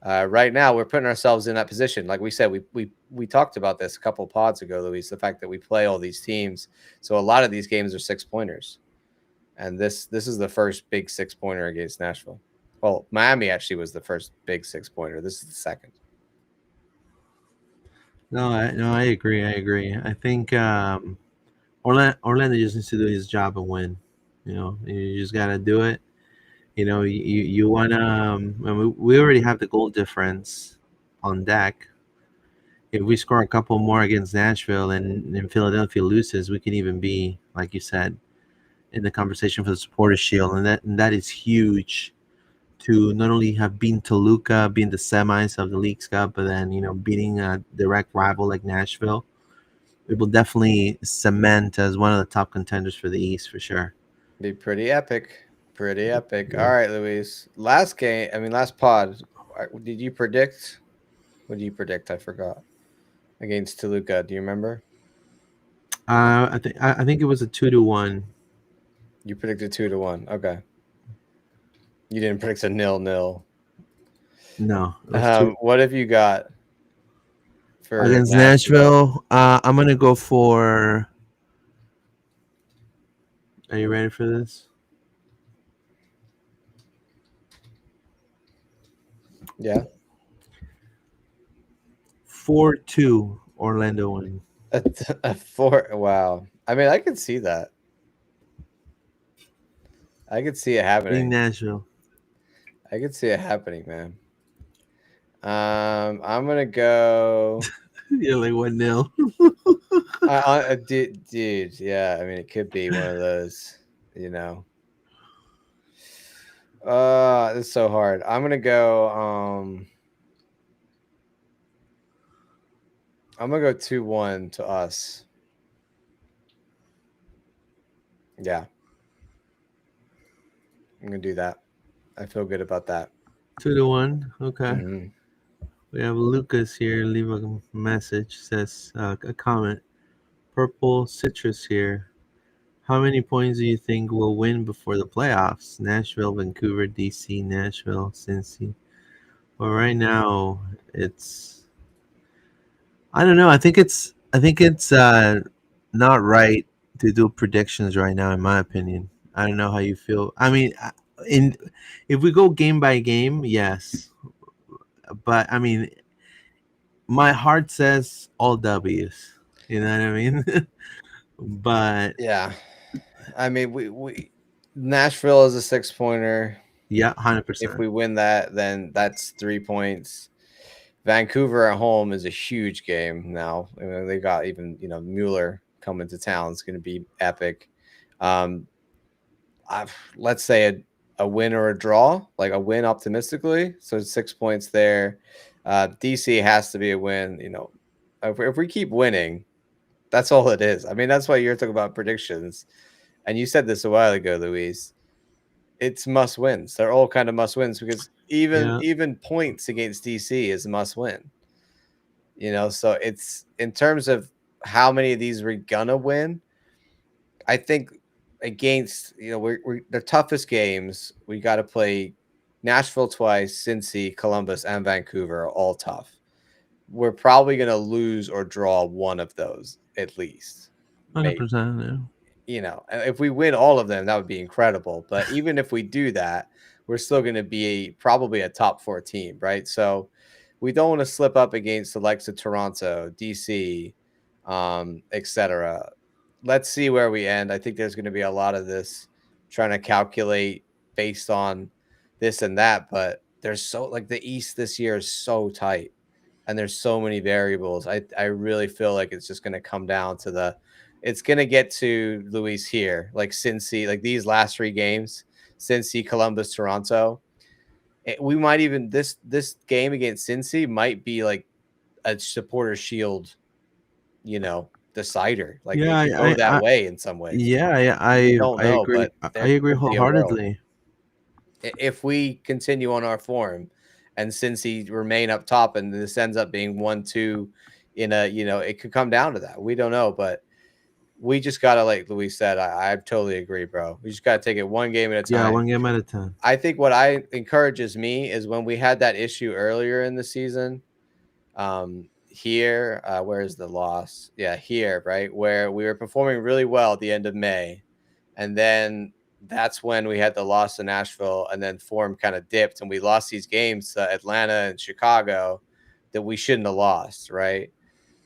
right now, we're putting ourselves in that position. Like we said, we talked about this a couple of pods ago, Luis. The fact that we play all these teams, so a lot of these games are 6-pointers, and this is the first big 6-pointer against Nashville. Well, Miami actually was the first big 6-pointer. This is the second. No, I agree. I agree. I think Orlando just needs to do his job and win. You just gotta do it. You wanna. I mean, we already have the goal difference on deck. If we score a couple more against Nashville and Philadelphia loses, we can even be, like you said, in the conversation for the Supporters Shield, and that is huge to not only have beaten Toluca, being the semis of the League's Cup, but then beating a direct rival like Nashville. It will definitely cement as one of the top contenders for the East for sure. Be pretty epic. Pretty epic. All Yeah. right, Luis. Last pod. Did you predict? What did you predict? I forgot. Against Toluca. Do you remember? I think it was a 2-1. You predicted 2-1. Okay. You didn't predict a 0-0. No, it was two What have you got for against Nashville? Nashville. I'm gonna go for. Are you ready for this? Yeah. 4-2 Orlando win. A 4. Wow. I mean, I could see that. I could see it In happening. Nashville. I could see it happening, man. I'm gonna go. You're like 1-0. Dude, yeah. I mean, it could be one of those. You know. It's so hard. I'm gonna go. I'm gonna go 2-1 to us. Yeah, I'm gonna do that. I feel good about that. 2-1. Okay. Mm-hmm. We have Lucas here. Leave a message. Says a comment. Purple citrus here. How many points do you think will win before the playoffs? Nashville, Vancouver, DC, Nashville, Cincy. Well, right now it's I don't know. I think it's not right to do predictions right now. In my opinion, I don't know how you feel. I mean, in if we go game by game, yes, but I mean, my heart says all W's. You know what I mean? But Yeah, I mean, we Nashville is a 6 pointer. yeah, hundred If percent. we win that, then that's 3 points. Vancouver at home is a huge game now. I mean, they got even Mueller coming to town. It's going to be epic. Um, let's say a win or a draw, like a win optimistically. So 6 points there. DC has to be a win. If we keep winning, that's all it is. I mean, that's why you're talking about predictions. And you said this a while ago, Luis. It's must wins. They're all kind of must wins because even Yeah, even points against DC is a must win. So it's in terms of how many of these we're gonna win. I think against we're the toughest games. We got to play Nashville twice, Cincy, Columbus, and Vancouver are all tough. We're probably gonna lose or draw one of those at least, hundred maybe. percent. Yeah. If we win all of them, that would be incredible. But even if we do that, we're still going to be probably a top four team, right? So we don't want to slip up against the likes of Toronto, DC, etc. Let's see where we end. I think there's going to be a lot of this trying to calculate based on this and that, but there's so like the East this year is so tight and there's so many variables. I really feel like it's just going to come down to it's going to get to Luis here, like Cincy, like these last three games, Cincy, Columbus, Toronto. We might even this game against Cincy might be like a supporter shield, decider. Like Yeah, it could go that I way in some ways. yeah, We don't I know, agree. but I there agree could be a world wholeheartedly. if we continue on our form and Cincy remain up top and this ends up being 1-2 in it could come down to that. We don't know, but we just gotta, like Luis said, I totally agree, bro. We just gotta take it one game at a Yeah, time. one game at a time. I think what I encourages me is when we had that issue earlier in the season, here, where is the loss? Yeah, here, right? Where we were performing really well at the end of May. And then that's when we had the loss to Nashville, and then form kind of dipped, and we lost these games to Atlanta and Chicago that we shouldn't have lost, right?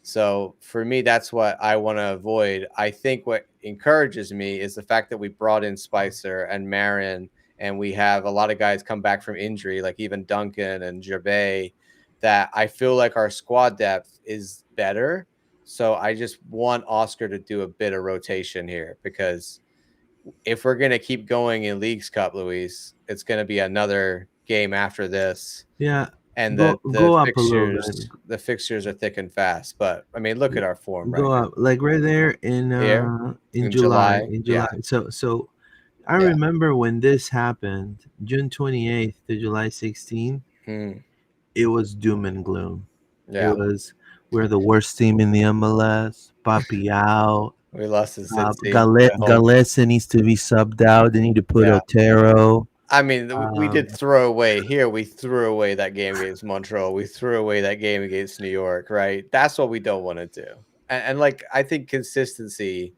So for me, that's what I want to avoid. I think what encourages me is the fact that we brought in Spicer and Marin, and we have a lot of guys come back from injury, like even Duncan and Gervais, that I feel like our squad depth is better. So I just want Oscar to do a bit of rotation here because if we're gonna keep going in Leagues Cup, Luis, it's gonna be another game after this, Yeah, and go the go up a little bit. fixtures are thick and fast. But I mean, look at our form right Go now up like right there here in in July. July. In Yeah, July. So I yeah, remember when this happened, June 28th to July 16th, mm, it was doom and gloom. It yeah. was we're the worst team in the MLS. Papi out. We lost to Cincy at home. Gallese needs to be subbed out. They need to put Yeah, Otero. I mean, we Um, did throw away here. We threw away that game against Montreal. We threw away that game against New York. Right? That's what we don't want to do. And like, I think consistency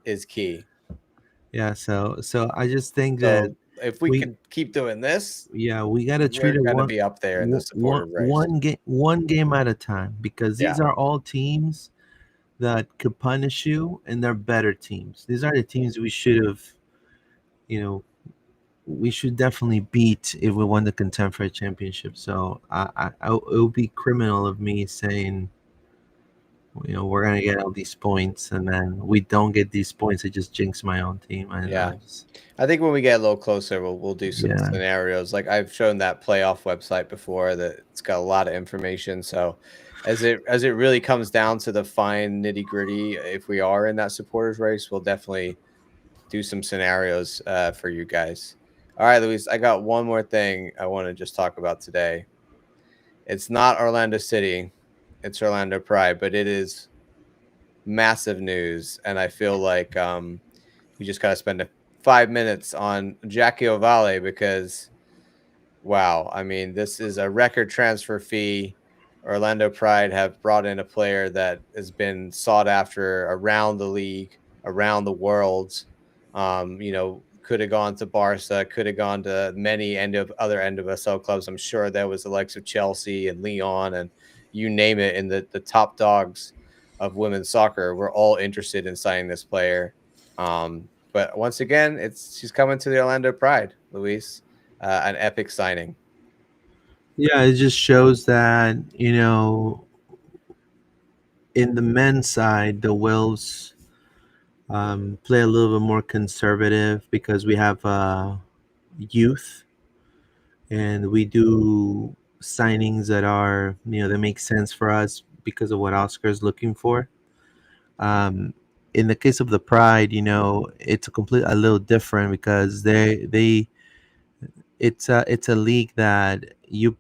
is key. yeah, so I just think that So if we we can keep doing this, yeah we gotta treat we're it gonna be up there in the supportive race. one game at a time because Yeah, these are all teams that could punish you and they're better teams. These are the teams we should have, you know, we should definitely beat if we want to contend for a championship. So it would be criminal of me saying, we're gonna get all these points and then we don't get these points. It just jinx my own team. I yeah. just I think when we get a little closer, we'll do some yeah scenarios. Like I've shown that playoff website before that it's got a lot of information. So as it really comes down to the fine nitty gritty, if we are in that supporters race, we'll definitely do some scenarios for you guys. All right, Luis, I got one more thing I want to just talk about today. It's not Orlando City, it's Orlando Pride, but it is massive news, and I feel like we just gotta spend 5 minutes on Jackie Ovale because wow, I mean, this is a record transfer fee. Orlando Pride have brought in a player that has been sought after around the league, around the world. Could have gone to Barca, could have gone to many other NWSL clubs. I'm sure there was the likes of Chelsea and Leon and you name it. And the top dogs of women's soccer were all interested in signing this player. But once again, she's coming to the Orlando Pride, Luis. An epic signing. Yeah, it just shows that, in the men's side, the Wolves play a little bit more conservative because we have youth, and we do signings that are, that make sense for us because of what Oscar is looking for. Um, in the case of the Pride, it's a little different because it's a league that you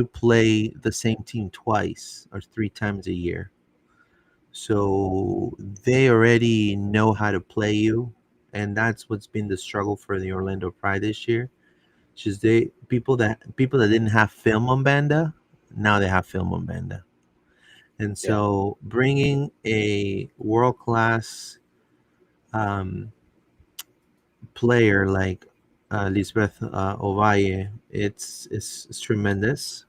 play the same team twice or three times a year. So they already know how to play you, and that's what's been the struggle for the Orlando Pride this year. Just people that didn't have film on Banda, now they have film on Banda. And Yeah. so bringing a world class um, player like Lisbeth Ovalle, it's tremendous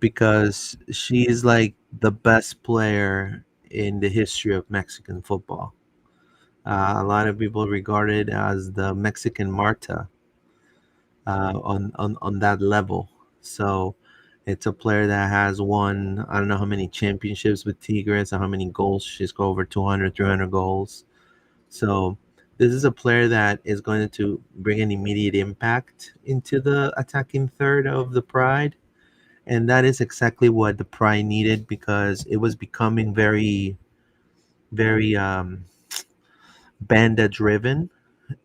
because she is like the best player in the history of Mexican football. A lot of people regard it as the Mexican Marta on that level. So it's a player that has won, I don't know how many championships with Tigres and how many goals. She's got over 200, 300 goals. So this is a player that is going to bring an immediate impact into the attacking third of the Pride. And that is exactly what the Pride needed because it was becoming very, very Banda driven,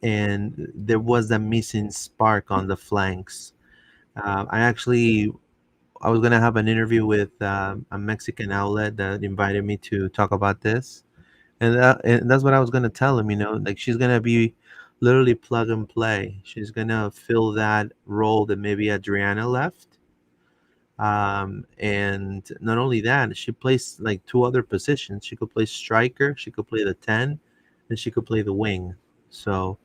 and there was a missing spark on the flanks. I was gonna have an interview with a Mexican outlet that invited me to talk about this, and that's what I was gonna tell him. Like she's gonna be literally plug and play. She's gonna fill that role that maybe Adriana left. And not only that, she plays like two other positions. She could play striker, she could play the 10, and she could play the wing. So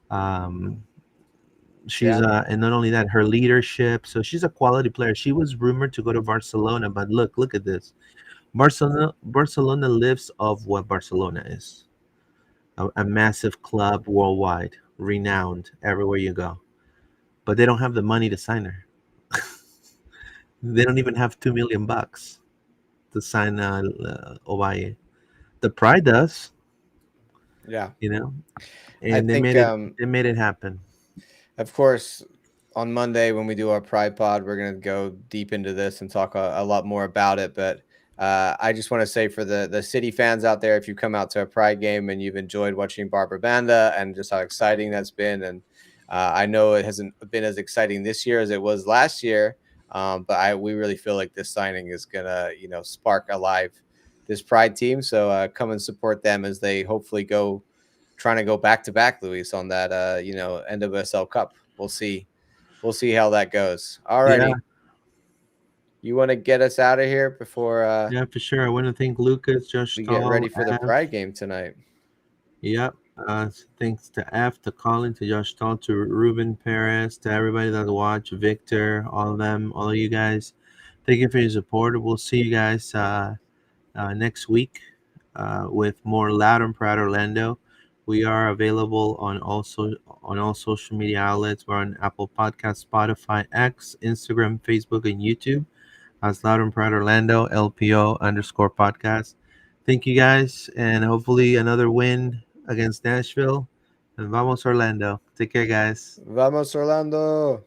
um, she's Yeah. and not only that, her leadership. So she's a quality player. She was rumored to go to Barcelona, but look at this. Barcelona lives of what Barcelona is, a massive club worldwide, renowned everywhere you go. But they don't have the money to sign her. They don't even have $2 million to sign Ovalle. The Pride does, Yeah. you know, I and they think made it. They made it happen. of course on Monday when we do our Pride Pod, we're gonna go deep into this and talk a lot more about it. But I just want to say for the city fans out there, if you come out to a Pride game and you've enjoyed watching Barbara Banda and just how exciting that's been, and I know it hasn't been as exciting this year as it was last year, but we really feel like this signing is gonna spark alive this Pride team. So come and support them as they hopefully go trying to go back to back, Luis, on that NWSL Cup. We'll see. We'll see how that goes. Yeah, Alrighty. You want to get us out of here before yeah, for sure. I want to thank Lucas, Josh we get Stahl, ready for the F. Pride game tonight? Yep. Thanks to F, to Colin, to Josh Stahl, to Ruben Perez, to everybody that watched, Victor, all of them, all of you guys. Thank you for your support. We'll see you guys next week with more Loud and Proud Orlando. We are available on all social media outlets. We're on Apple Podcasts, Spotify, X, Instagram, Facebook, and YouTube as Loud and Proud Orlando, LPO_podcast. Thank you guys, and hopefully another win against Nashville. And vamos Orlando. Take care, guys. Vamos, Orlando.